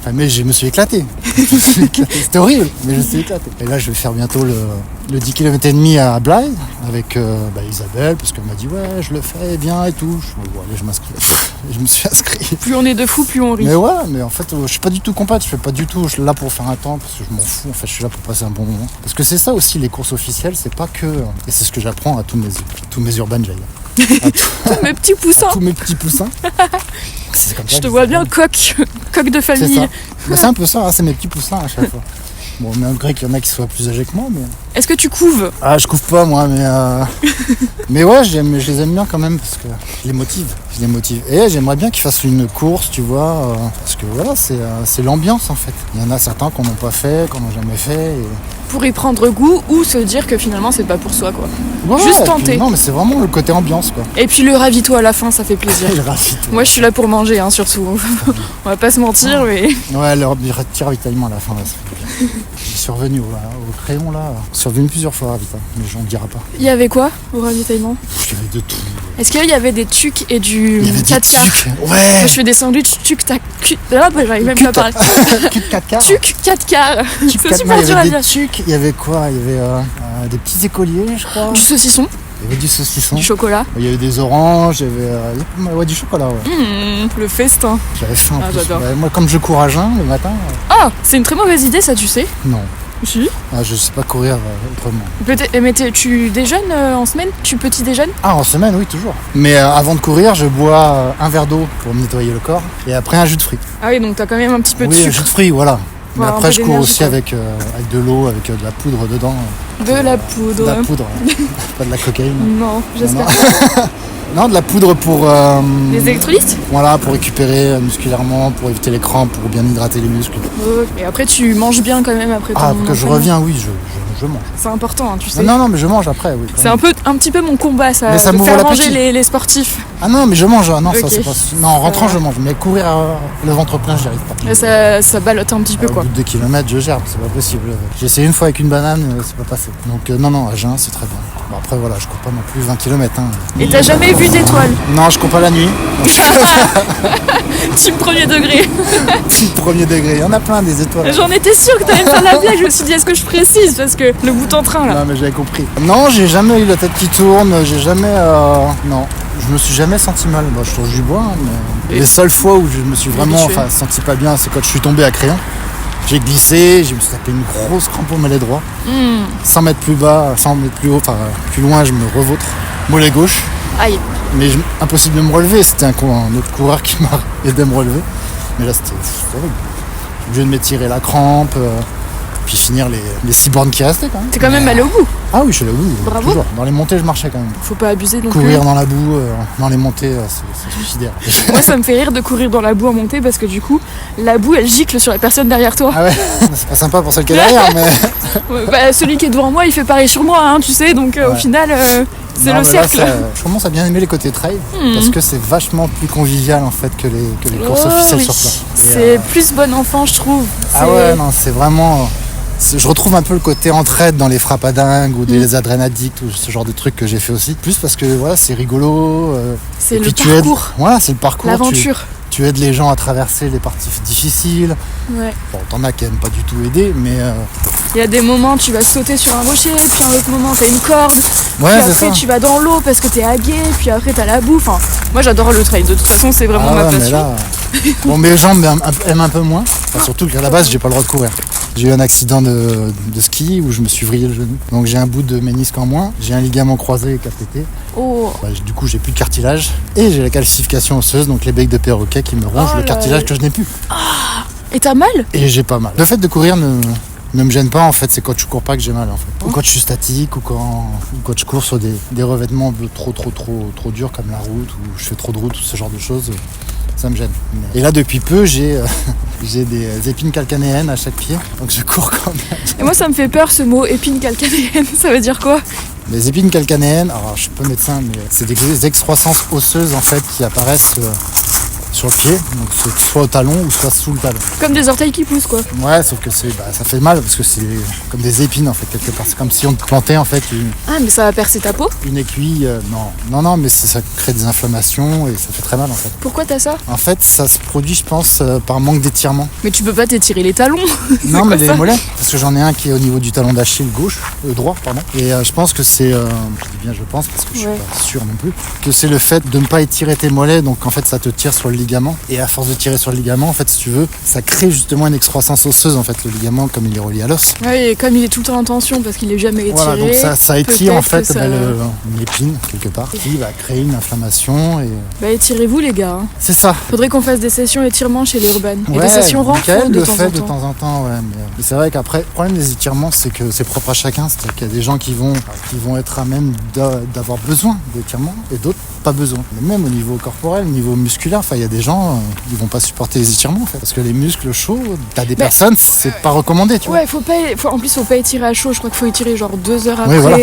Enfin, mais je me suis éclaté. C'était horrible, mais je me suis éclaté. Et là, je vais faire bientôt le 10 km et demi à Blaye avec Isabelle, parce qu'elle m'a dit ouais, je le fais bien et tout. Je m'inscris. Je me suis inscrit. Plus on est de fous, plus on rit. Mais ouais, mais en fait, je suis pas du tout compatible. Je fais pas du tout. Je suis là pour faire un temps parce que je m'en fous. En fait, je suis là pour passer un bon moment. Parce que c'est ça aussi les courses officielles, c'est pas que. Et c'est ce que j'apprends à tous mes urban jail. Mes petits poussins. Tous mes petits poussins. C'est comme ça Je te que vois ça bien coq de C'est famille. ça. Mais c'est un peu ça, hein, c'est mes petits poussins à chaque fois. Bon, malgré qu'il y en a qui soient plus âgés que moi, mais. Est-ce que tu couves? Ah, je couvre pas moi, mais. Mais ouais, je les aime bien quand même parce que je les motive. Et j'aimerais bien qu'ils fassent une course, tu vois, parce que voilà, c'est l'ambiance en fait. Il y en a certains qu'on n'a pas fait, qu'on n'a jamais fait. Et... Pour y prendre goût ou se dire que finalement c'est pas pour soi quoi. Voilà, Juste et puis, tenter. non, mais c'est vraiment le côté ambiance quoi. Et puis le ravito à la fin, ça fait plaisir. Et le ravito. Moi je suis là pour manger hein, surtout. On va pas se mentir mais... Ouais, le petit ravitaillement à la fin, là, ça fait bien. Je suis revenu au crayon là. Je suis revenu plusieurs fois à Ravita, mais j'en dira pas. Il y avait quoi au ravitaillement? Il y avait de tout. Est-ce qu'il y avait des tucs et du Il y avait des 4 quarts? tucs. Moi Ouais. je fais des sandwichs tuc tac là j'arrive même pas à parler. Tuc 4 quarts. Tuc 4 quarts. C'est Il super y dur à avait dire. des tucs, il y avait quoi? Il y avait des petits écoliers, je crois. Du saucisson, Il y avait du saucisson. du chocolat. Il y avait des oranges, il y avait ouais, du chocolat. Ouais. Le festin. J'avais faim en Ah, plus. j'adore. Ouais, moi, comme je cours à jeun le matin, Ah, c'est une très mauvaise idée ça tu sais. non. Si. Ah, je sais pas courir autrement. Peut-être, mais tu déjeunes en semaine? Tu petit déjeunes? Ah, en semaine, oui, toujours. Mais avant de courir, je bois un verre d'eau pour me nettoyer le corps et après un jus de fruits. Ah oui, donc t'as quand même un petit peu de Oui, un jus sucre. de fruits, voilà. Mais Avoir un après, peu je cours d'énergie, aussi quoi. avec de l'eau, avec de la poudre dedans. De la De poudre. la poudre, pas de la cocaïne. Non, j'espère. Non, de la poudre pour. Les électrolytes? Voilà, pour récupérer musculairement, pour éviter les crampes, pour bien hydrater les muscles. Et après, tu manges bien quand même après ton Ah, que je entraînement. reviens, oui, je mange. C'est important, hein, tu sais. Non, mais je mange après, oui. quand C'est même. un petit peu mon combat, ça, Mais ça de m'ouvre faire l'appétit. manger les sportifs. Ah non, mais je mange, non, Ok. ça c'est pas. Non, en rentrant, je mange, mais courir le ventre plein, j'y arrive pas. Là, ça ballotte un petit peu, Au quoi. bout de 2 kilomètres, je gère, c'est pas possible. J'ai essayé une fois avec une banane, c'est pas passé. Donc, non, à jeun, c'est très bien. Bon, après, voilà, je cours pas non plus 20 km. Hein. Et t'as jamais vu d'étoiles? Non, je cours pas la nuit. Team premier degré. Premier degré, il y en a plein des étoiles. J'en étais sûre que t'allais me faire la blague. Je me suis dit, est-ce que je précise? Parce que le bout en train, là. Non, mais j'avais compris. Non, j'ai jamais eu la tête qui tourne, j'ai jamais. Non, je me suis jamais senti mal. Bah, je touche du bois, hein, mais. Et- Les seules fois où je me suis vraiment Habitué. senti pas bien, c'est quand je suis tombé à Crayon. J'ai glissé, je me suis tapé une grosse crampe au mollet droit. 100 mètres plus bas, 100 mètres plus haut, enfin plus loin, je me revautre. Mollet gauche. Aïe. Mais impossible de me relever, c'était un autre coureur qui m'a aidé à me relever. Mais là, c'était horrible. J'ai obligé de m'étirer la crampe, puis finir les 6 bornes qui restaient quand même. T'es quand même allé au bout. Ah oui, je suis allé au bout. Bravo. Toujours. Dans les montées, je marchais quand même. Faut pas abuser non Courir dans la boue, dans les montées, c'est suicidaire. plus. Moi, ça me fait rire de courir dans la boue en montée parce que du coup, la boue, elle gicle sur la personne derrière toi. Ah ouais, c'est pas sympa pour celle qui est derrière, mais. Ouais, bah, celui qui est devant moi, il fait pareil sur moi, hein, tu sais. Donc au Ouais. final, c'est Non, le mais là, cercle. je commence à bien aimer les côtés trail parce que c'est vachement plus convivial en fait que les courses Oh, officielles oui. sur place. Et, C'est plus bon enfant, je trouve. ah C'est- ouais, non, c'est vraiment. Je retrouve un peu le côté entraide dans les frappes à dingue ou des adrénadicts ou ce genre de trucs que j'ai fait aussi. Plus parce que voilà, c'est rigolo. C'est et le puis tu aides. parcours, Voilà, c'est le parcours. l'aventure. Tu aides les gens à traverser les parties difficiles. Ouais. Bon, t'en as qui aiment pas du tout aider, mais Il y a des moments, tu vas sauter sur un rocher, puis un autre moment, t'as une corde. ouais, Puis c'est après, ça. tu vas dans l'eau parce que t'es hagué, puis après, t'as la boue. Enfin, moi, j'adore le trail. De toute façon, c'est vraiment Ah ma ouais, mais passion. là, bon, mes jambes aiment un peu moins. Enfin, surtout qu'à la base, j'ai pas le droit de courir. J'ai eu un accident de ski où je me suis vrillé le genou. Donc j'ai un bout de ménisque en moins. J'ai un ligament croisé qui a pété. Oh, Bah, du coup, j'ai plus de cartilage. Et j'ai la calcification osseuse, donc les becs de perroquet qui me rongent Oh le là cartilage là. que je n'ai plus. et t'as mal? Et j'ai pas mal. Le fait de courir ne me gêne pas en fait, c'est quand je cours pas que j'ai mal en fait. Ou quand je suis statique ou quand je cours sur des revêtements trop durs comme la route ou je fais trop de route ou ce genre de choses, ça me gêne. Et là depuis peu j'ai des épines calcanéennes à chaque pied, donc je cours quand même. Et moi, ça me fait peur ce mot épine calcanéenne. Ça veut dire quoi? Les épines calcanéennes, alors je suis pas médecin mais c'est des excroissances osseuses en fait qui apparaissent sur le pied, donc c'est soit au talon ou soit sous le talon. Comme des orteils qui poussent, quoi. Ouais, sauf que ça fait mal parce que c'est comme des épines en fait quelque part. C'est comme si on te plantait en fait Ah, mais ça va percer ta peau? une aiguille. Non, mais ça crée des inflammations et ça fait très mal en fait. Pourquoi t'as ça? En fait, ça se produit, je pense, par manque d'étirement. Mais tu peux pas t'étirer les talons. Non, mais quoi, les ça mollets, parce que j'en ai un qui est au niveau du talon d'Achille droit, pardon. Et je pense que c'est, je dis bien je pense parce que je suis Ouais. pas sûr non plus, que c'est le fait de ne pas étirer tes mollets, donc en fait ça te tire sur le ligament. Et à force de tirer sur le ligament, en fait, si tu veux, ça crée justement une excroissance osseuse en fait, le ligament comme il est relié à l'os. Ouais, et comme il est tout le temps en tension parce qu'il est jamais étiré. Voilà, donc ça étire en peut-être fait que ça- une épine quelque part qui va créer une inflammation et Bah étirez-vous les gars. Hein. c'est ça. Faudrait qu'on fasse des sessions étirements chez les Urban. Et Ouais, des sessions renfort Michael de le temps fait en de temps. temps en temps, ouais. Mais c'est vrai qu'après, le problème des étirements, c'est que c'est propre à chacun. C'est-à-dire qu'il y a des gens qui vont être à même d'avoir besoin d'étirements et d'autres pas besoin. Mais même au niveau corporel, au niveau musculaire, enfin, il y a des gens, ils vont pas supporter les étirements, en fait. Parce que les muscles chauds, t'as des personnes, c'est pas recommandé, tu vois. Ouais, en plus faut pas étirer à chaud, je crois qu'il faut étirer genre 2 heures après Oui, voilà.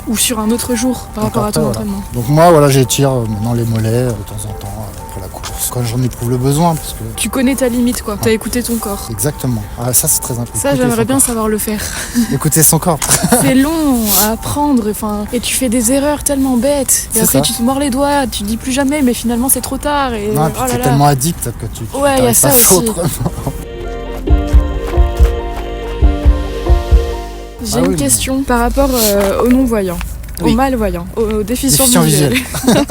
ou sur un autre jour par Donc rapport à ton après, voilà. entraînement. Donc moi, voilà, j'étire maintenant les mollets de temps en temps après la course. Quand j'en éprouve le besoin, parce que... Tu connais ta limite quoi, t'as écouté ton corps. Exactement. Ah, ça, c'est très important. Ça Écouter j'aimerais son bien corps. savoir le faire. Écouter son corps. C'est long à apprendre, enfin, et tu fais des erreurs tellement bêtes. Et C'est après ça. tu te mords les doigts, tu dis plus jamais, mais finalement c'est trop tard. Et Non, et puis oh là t'es là. tellement addict que tu Ouais, il y a t'arrives ça pas à faire aussi. autrement. J'ai Ah une oui, question par rapport aux non-voyants, Oui. aux malvoyants, aux déficients Déficient visuels. visuel.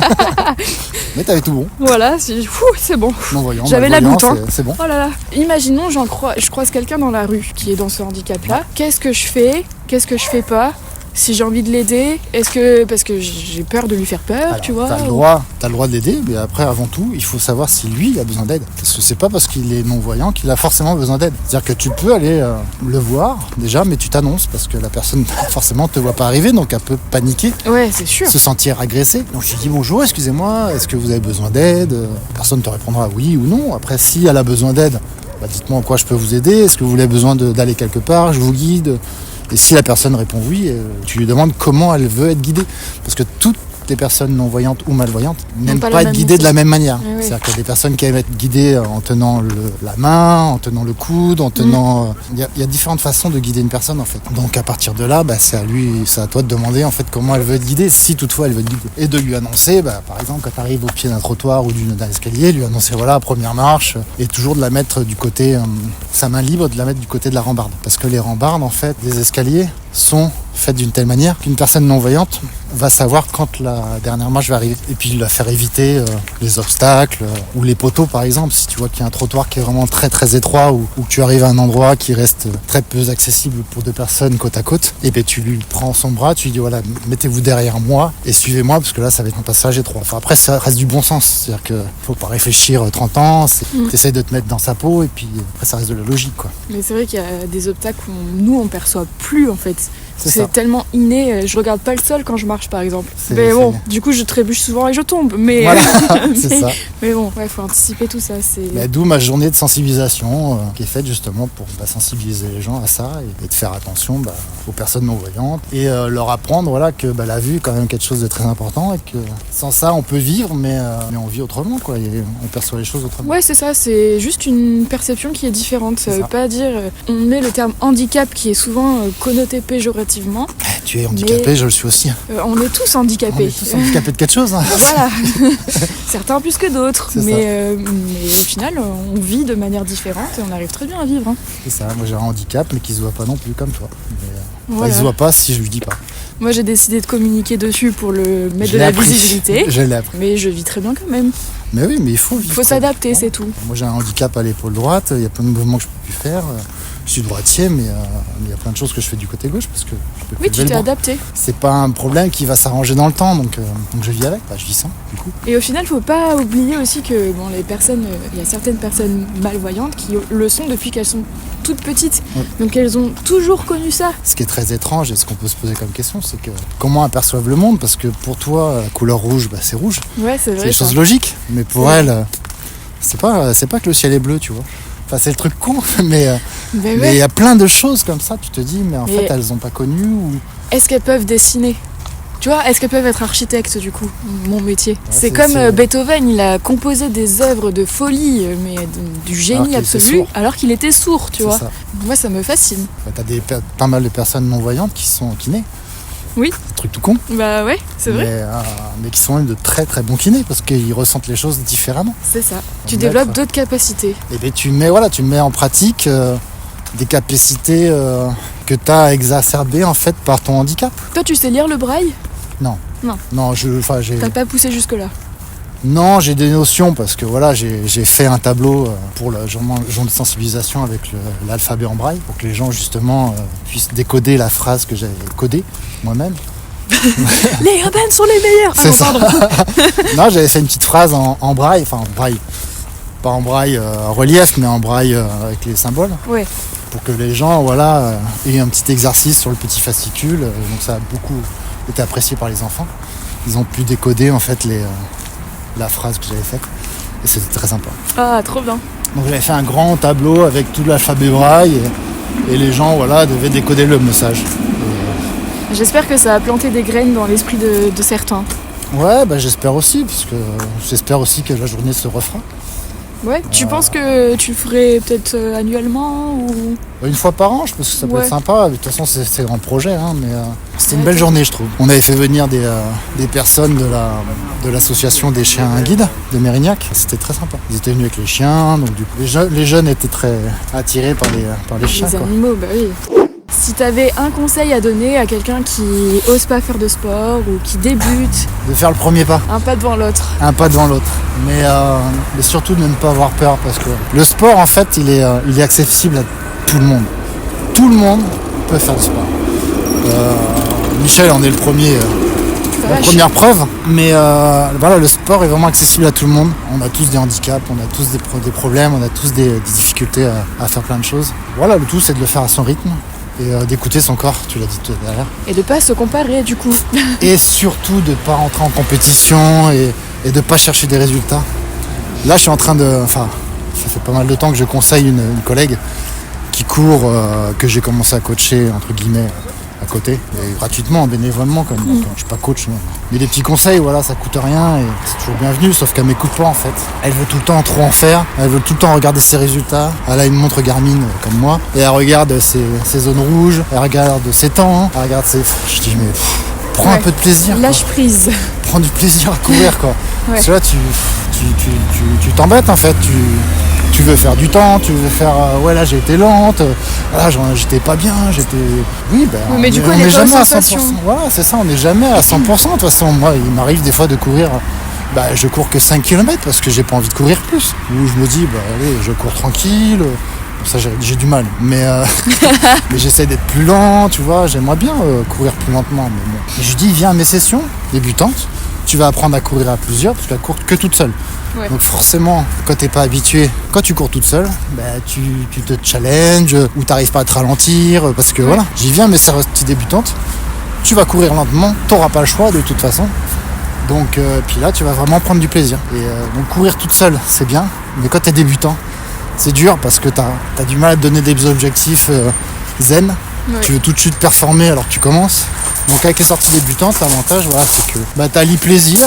Mais t'avais tout bon. Voilà, c'est bon. Non-voyant, J'avais la malvoyant, goutte, hein. c'est bon. Oh là là. Imaginons, je croise quelqu'un dans la rue qui est dans ce handicap-là. Qu'est-ce que je fais? Qu'est-ce que je fais pas? Si j'ai envie de l'aider, parce que j'ai peur de lui faire peur, Alors, tu vois? T'as le droit de l'aider, mais après, avant tout, il faut savoir si lui, il a besoin d'aide. Parce que c'est pas parce qu'il est non-voyant qu'il a forcément besoin d'aide. C'est-à-dire que tu peux aller le voir, déjà, mais tu t'annonces, parce que la personne, forcément, te voit pas arriver, donc elle peut paniquer, Ouais, c'est sûr. se sentir agressée. Donc je lui dis bonjour, excusez-moi, est-ce que vous avez besoin d'aide? La personne te répondra oui ou non. Après, si elle a besoin d'aide, bah, dites-moi en quoi je peux vous aider. Est-ce que vous avez besoin d'aller quelque part? Je vous guide. Et si la personne répond oui, tu lui demandes comment elle veut être guidée. Parce que toutes les personnes non-voyantes ou malvoyantes n'aiment pas pas la être même guidées de la même manière. Oui, oui. C'est-à-dire qu'il y a des personnes qui aiment être guidées en tenant la main, en tenant le coude, en tenant... Il y a différentes façons de guider une personne en fait. Donc à partir de là, c'est à toi de demander en fait comment elle veut être guidée, si toutefois elle veut être guidée. Et de lui annoncer, par exemple quand tu arrives au pied d'un trottoir ou d'un escalier, lui annoncer voilà, première marche, et toujours de la mettre du côté, sa main libre, de la mettre du côté de la rambarde. Parce que les rambardes en fait, les escaliers sont faits d'une telle manière qu'une personne non-voyante va savoir quand la dernière marche va arriver. Et puis la faire éviter les obstacles ou les poteaux par exemple. Si tu vois qu'il y a un trottoir qui est vraiment très très étroit ou que tu arrives à un endroit qui reste très peu accessible pour deux personnes côte à côte, et bien tu lui prends son bras, tu lui dis voilà, mettez-vous derrière moi et suivez-moi parce que là ça va être un passage étroit. Enfin après ça reste du bon sens, c'est-à-dire qu'il faut pas réfléchir 30 ans, t'essayes de te mettre dans sa peau et puis après ça reste de la logique quoi. Mais c'est vrai qu'il y a des obstacles nous on perçoit plus en fait. C'est ça. tellement inné, je regarde pas le sol quand je marche par exemple. C'est- Mais bon, c'est- du coup je trébuche souvent et je tombe. Mais, Voilà, c'est mais, ça. mais bon, ouais, faut anticiper tout ça. D'où ma journée de sensibilisation qui est faite justement pour sensibiliser les gens à ça et de faire attention aux personnes non-voyantes et leur apprendre voilà, que la vue est quand même quelque chose de très important et que sans ça on peut vivre mais on vit autrement quoi, et on perçoit les choses autrement. Ouais, c'est ça, c'est juste une perception qui est différente. Ça C'est veut ça. pas dire. On met le terme handicap qui est souvent connoté péjorativement. Tu es handicapé, je le suis aussi. On est tous On handicapés. est tous handicapés de quelque chose. Hein. Voilà, certains plus que d'autres, C'est ça. mais au final, on vit de manière différente et on arrive très bien à vivre. Hein. C'est ça, moi j'ai un handicap mais qui se voit pas non plus comme toi. Mais, Voilà. il se voit pas si je lui dis pas. Moi, j'ai décidé de communiquer dessus pour le mettre Je de l'ai la appris. visibilité, Je l'ai appris. mais je vis très bien quand même. Mais oui, mais il faut vivre. Il faut s'adapter, c'est tout. Moi j'ai un handicap à l'épaule droite, il y a plein de mouvements que je peux plus faire. Je suis droitier, mais il y a plein de choses que je fais du côté gauche parce que je peux plus Oui, lever tu le t'es bras. adapté. C'est pas un problème qui va s'arranger dans le temps, donc je vis avec, je vis sans, du coup. Et au final, faut pas oublier aussi que les personnes, il y a certaines personnes malvoyantes qui le sont depuis qu'elles sont toutes petites. Oui. Donc elles ont toujours connu ça. Ce qui est très étrange et ce qu'on peut se poser comme question, c'est que comment elles perçoivent le monde, parce que pour toi, la couleur rouge, c'est rouge, Ouais, c'est c'est vrai. des ça. choses logiques, mais pour Ouais. elles, c'est pas que le ciel est bleu, tu vois. Enfin, c'est le truc con, mais Mais il ouais. y a plein de choses comme ça, tu te dis, mais en Mais- fait, elles ont pas connu ou... Est-ce qu'elles peuvent dessiner? Tu vois, est-ce qu'elles peuvent être architectes du coup, mon métier? C'est c'est- comme c'est- Beethoven, il a composé des œuvres de folie, mais du génie qu'il était absolu, sourd. alors qu'il était sourd, tu C'est vois. ça. Moi, ça me fascine. T'as pas mal de personnes non-voyantes qui sont kinés. Oui. Des trucs tout con. Bah ouais, c'est vrai. Mais qui sont même de très très bons kinés parce qu'ils ressentent les choses différemment. C'est ça. Tu D'accord. développes d'autres capacités. Et bien tu mets en pratique des capacités que tu as exacerbées en fait par ton handicap. Toi, tu sais lire le braille? Non, T'as pas poussé jusque-là? non, j'ai des notions parce que voilà, j'ai fait un tableau pour le jour de sensibilisation avec l'alphabet en braille pour que les gens justement puissent décoder la phrase que j'avais codée moi-même. Les urbaines sont les meilleurs. C'est ça. Non, j'avais fait une petite phrase en braille, enfin en braille, pas en braille relief, mais en braille avec les symboles, Ouais. pour que les gens aient un petit exercice sur le petit fascicule. Donc ça a beaucoup été apprécié par les enfants. Ils ont pu décoder en fait la phrase que j'avais faite et c'était très sympa. Ah, trop bien. Donc j'avais fait un grand tableau avec tout l'alphabet braille et les gens devaient décoder le message. J'espère que ça a planté des graines dans l'esprit de certains. Ouais, j'espère aussi, parce que j'espère aussi que la journée se refera. Ouais. Tu penses que tu le ferais peut-être annuellement ou... Une fois par an, je pense que ça peut Ouais. être sympa. De toute façon, c'est un projet, mais c'était une Ouais, belle t'as- journée, je trouve. On avait fait venir des personnes de l'association des chiens guides de Mérignac. C'était très sympa. Ils étaient venus avec les chiens, donc du coup, les jeunes étaient très attirés par les chiens. Les Quoi. animaux, bah oui. Si t'avais un conseil à donner à quelqu'un qui ose pas faire de sport ou qui débute, De faire le premier pas, un pas devant l'autre. un pas devant l'autre. Mais surtout de ne pas avoir peur, parce que le sport, en fait, il est accessible à tout le monde. Tout le monde peut faire du sport. Michel en est le premier. La Vache. première preuve, mais voilà, le sport est vraiment accessible à tout le monde. On a tous des handicaps, on a tous des problèmes, on a tous des difficultés à faire plein de choses. Voilà, le tout c'est de le faire à son rythme et d'écouter son corps, tu l'as dit tout à l'heure. Et de pas se comparer du coup. Et surtout de ne pas rentrer en compétition et de ne pas chercher des résultats. Là, je suis en train de... Enfin, ça fait pas mal de temps que je conseille une collègue qui court, que j'ai commencé à coacher, entre guillemets, à côté, et gratuitement, bénévolement, comme je suis pas coach. Mais des petits conseils, voilà, ça coûte rien et c'est toujours bienvenu, sauf qu'elle m'écoute pas en fait. Elle veut tout le temps trop en faire, elle veut tout le temps regarder ses résultats. Elle a une montre Garmin comme moi, et elle regarde ses zones rouges, elle regarde ses temps, elle regarde ses... Je dis, mais prends un Ouais. peu de plaisir. quoi. Lâche prise. Prends du plaisir à courir, quoi. Ouais. Parce que là, tu t'embêtes en fait. Tu veux faire du temps, tu veux faire là j'ai été lente, j'étais pas bien, oui Oui, mais du coup, on elle est n'est pas jamais aux à 100%. sensations. Voilà, c'est ça, on n'est jamais à 100%. De toute façon, moi il m'arrive des fois de courir, je cours que 5 km parce que j'ai pas envie de courir plus. Ou je me dis allez, je cours tranquille. Ça j'ai du mal, mais j'essaie d'être plus lent, tu vois, j'aimerais bien courir plus lentement. Mais bon. Et je dis viens à mes sessions débutantes, tu vas apprendre à courir à plusieurs parce que tu cours que toute seule. Ouais. Donc forcément, quand t'es pas habitué, quand tu cours toute seule, tu te challenges ou t'arrives pas à te ralentir parce que voilà, j'y viens mes séances débutantes, tu vas courir lentement, t'auras pas le choix de toute façon. Donc puis là tu vas vraiment prendre du plaisir. Et donc courir toute seule c'est bien, mais quand t'es débutant, c'est dur parce que t'as du mal à te donner des objectifs zen. Ouais. Tu veux tout de suite performer alors que tu commences. Donc avec les sorties débutantes, l'avantage voilà, c'est que t'allies plaisir,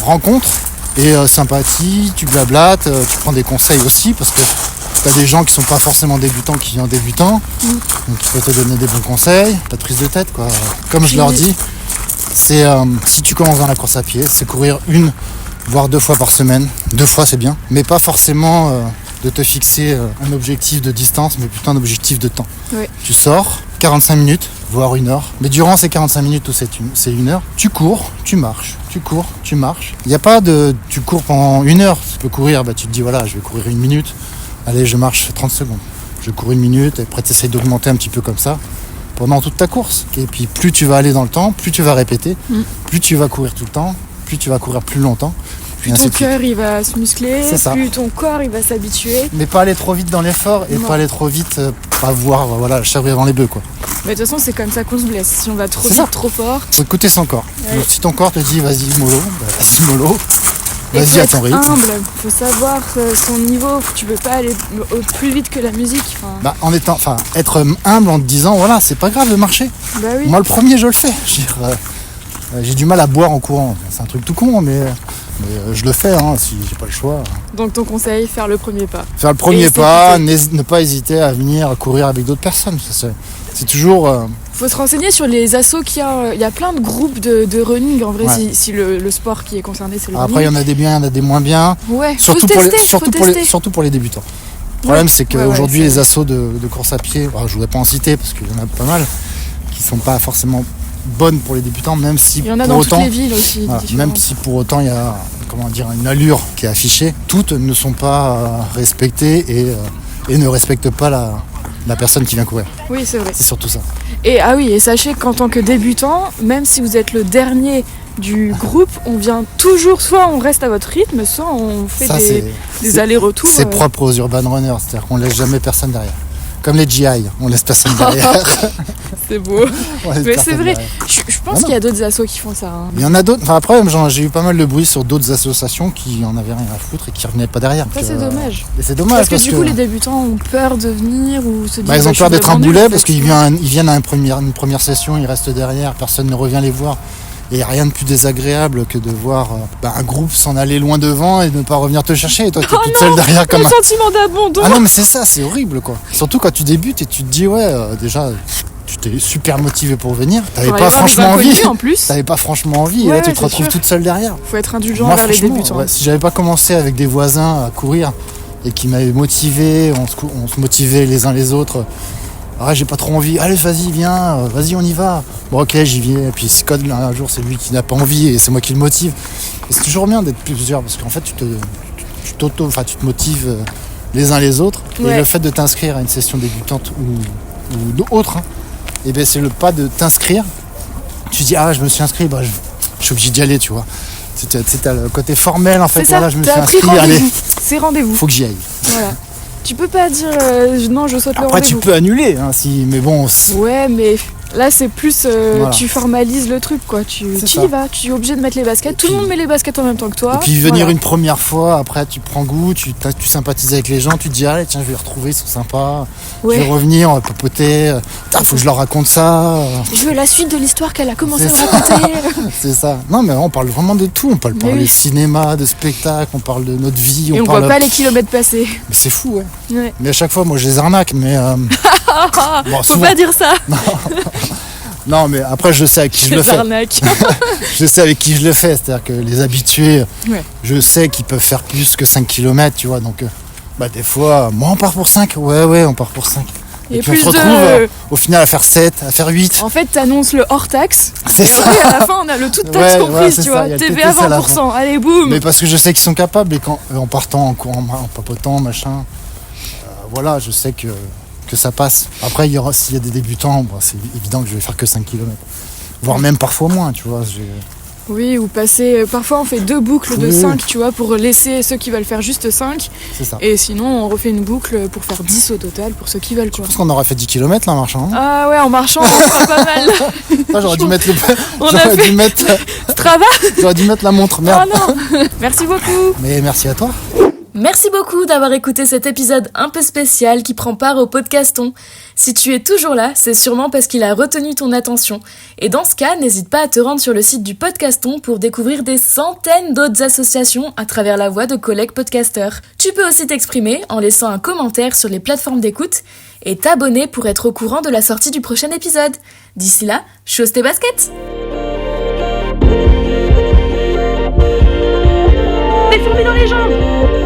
rencontre et sympathie, tu blablates, tu prends des conseils aussi parce que t'as des gens qui sont pas forcément débutants qui viennent débutants, donc ils peuvent te donner des bons conseils, pas de prise de tête quoi. Comme je leur dis, c'est si tu commences dans la course à pied, c'est courir 1 voire 2 fois par semaine. 2 fois c'est bien, mais pas forcément de te fixer un objectif de distance, mais plutôt un objectif de temps. Ouais. Tu sors 45 minutes, voire 1 heure, mais durant ces 45 minutes ou c'est 1 heure, tu cours, tu marches, tu cours, tu marches. Il n'y a pas de tu cours pendant 1 heure, tu peux courir, tu te dis voilà, je vais courir 1 minute, allez je marche 30 secondes. Je cours 1 minute et après tu essaies d'augmenter un petit peu comme ça pendant toute ta course. Et puis plus tu vas aller dans le temps, plus tu vas répéter, plus tu vas courir tout le temps, plus tu vas courir plus longtemps. Plus ton cœur il va se muscler, C'est ça. plus ton corps il va s'habituer. Mais pas aller trop vite dans l'effort et Non. pas aller trop vite, pas voir la charrue avant les bœufs quoi. Mais de toute façon c'est comme ça qu'on se blesse. Si on va trop C'est vite, ça. trop fort. Faut écouter son corps. Ouais. Donc si ton corps te dit vas-y mollo, vas-y mollo, Et vas-y faut à ton être rythme. humble, faut savoir son niveau, tu peux pas aller plus vite que la musique. Être humble en te disant voilà c'est pas grave de marcher. Bah oui. Moi le premier je le fais. Je veux dire, J'ai du mal à boire en courant. C'est un truc tout con, mais je le fais si j'ai pas le choix. Donc ton conseil, faire le premier pas. Faire le premier pas, ne pas hésiter à venir courir avec d'autres personnes. C'est toujours... Faut se renseigner sur les assos qu'il y a. Il y a plein de groupes de running en vrai, si le sport qui est concerné c'est le running. Après il y en a des biens, il y en a des moins bien. Ouais, surtout pour les débutants. Le problème c'est qu'aujourd'hui les assos de course à pied, je voudrais pas en citer parce qu'il y en a pas mal qui sont pas forcément bonnes pour les débutants, même si il y en a dans toutes les villes aussi. Même si pour autant il y a une allure qui est affichée, toutes ne sont pas respectées et ne respectent pas la personne qui vient courir. Oui, c'est vrai. C'est surtout ça. Et sachez qu'en tant que débutant, même si vous êtes le dernier du groupe, on vient toujours, soit on reste à votre rythme, soit on fait des allers-retours. C'est propre aux urban runners, c'est-à-dire qu'on laisse jamais personne derrière. Comme les GI, on laisse personne derrière. C'est beau. Mais c'est vrai, je pense qu'il y a d'autres assos qui font ça. Il y en a d'autres. Enfin, après, j'ai eu pas mal de bruit sur d'autres associations qui en avaient rien à foutre et qui revenaient pas derrière. Ça, c'est dommage. Et c'est dommage parce que du coup, les débutants ont peur de venir ou se disent. Ils ont peur d'être un boulet parce qu'ils viennent à une première session, ils restent derrière, personne ne revient les voir. Et il n'y a rien de plus désagréable que de voir un groupe s'en aller loin devant et de ne pas revenir te chercher. Et toi, tu es toute seule derrière comme un sentiment d'abandon. Ah non, mais c'est ça, c'est horrible quoi. Surtout quand tu débutes et tu te dis, déjà, tu t'es super motivé pour venir. T'avais pas franchement envie. T'avais pas franchement envie. Et là, tu te retrouves toute seule derrière. Faut être indulgent envers les débutants. Si j'avais pas commencé avec des voisins à courir et qui m'avaient motivé, on se motivait les uns les autres. J'ai pas trop envie, allez vas-y viens, vas-y on y va. Bon ok j'y vais, et puis Scott un jour c'est lui qui n'a pas envie et c'est moi qui le motive. Et c'est toujours bien d'être plusieurs parce qu'en fait tu te motives les uns les autres. Et le fait de t'inscrire à une session débutante ou autre, c'est le pas de t'inscrire. Tu dis je me suis inscrit, je suis obligé d'y aller tu vois. C'est le côté formel en fait, je me suis inscrit, allez. C'est rendez-vous. Faut que j'y aille. Voilà. Tu peux pas dire non, je saute le rendez-vous. Après, tu peux annuler, mais bon. Ouais, mais là, c'est plus. Tu formalises le truc, quoi. Tu y vas, tu es obligé de mettre les baskets. Tout le monde met les baskets en même temps que toi. Et puis venir une première fois, après, tu prends goût, tu sympathises avec les gens, tu te dis, allez, tiens, je vais les retrouver, ils sont sympas. Ouais. Je vais revenir, on va papoter. Faut que je leur raconte ça. Je veux la suite de l'histoire qu'elle a commencé à raconter. C'est ça. Non, mais on parle vraiment de tout. On parle de cinéma, de spectacle, on parle de notre vie. Et on voit pas les kilomètres passés. Mais c'est fou, ouais. Mais à chaque fois, moi, je les arnaque, mais. Faut pas dire ça. Non, mais après, je sais avec qui je le fais. Je sais avec qui je le fais. C'est-à-dire que les habitués, je sais qu'ils peuvent faire plus que 5 km, tu vois. Donc, des fois, moi, on part pour 5. Ouais, on part pour 5. Et puis on se retrouve au final à faire 7, à faire 8. En fait, t'annonces le hors taxe. C'est ça. Après, à la fin, on a le tout taxe comprise, tu vois. TVA 20%. Allez, boum. Mais parce que je sais qu'ils sont capables. Et en partant, en courant, en papotant, machin. Je sais que ça passe. Après, s'il y a des débutants, c'est évident que je vais faire que 5 km. Voire même parfois moins, tu vois. Oui, ou passer... Parfois, on fait 2 boucles de 5, tu vois, pour laisser ceux qui veulent faire juste 5. C'est ça. Et sinon, on refait une boucle pour faire 10 au total, pour ceux qui veulent, quoi. Je pense qu'on aurait fait 10 km, là, en marchant. Ah ouais, en marchant, on fera pas mal. J'aurais dû mettre Strava. J'aurais dû mettre la montre, merde. Ah non. Merci beaucoup. Mais merci à toi. Merci beaucoup d'avoir écouté cet épisode un peu spécial qui prend part au podcaston. Si tu es toujours là, c'est sûrement parce qu'il a retenu ton attention. Et dans ce cas, n'hésite pas à te rendre sur le site du podcaston pour découvrir des centaines d'autres associations à travers la voix de collègues podcasteurs. Tu peux aussi t'exprimer en laissant un commentaire sur les plateformes d'écoute et t'abonner pour être au courant de la sortie du prochain épisode. D'ici là, chausse tes baskets! T'es formé dans les jambes!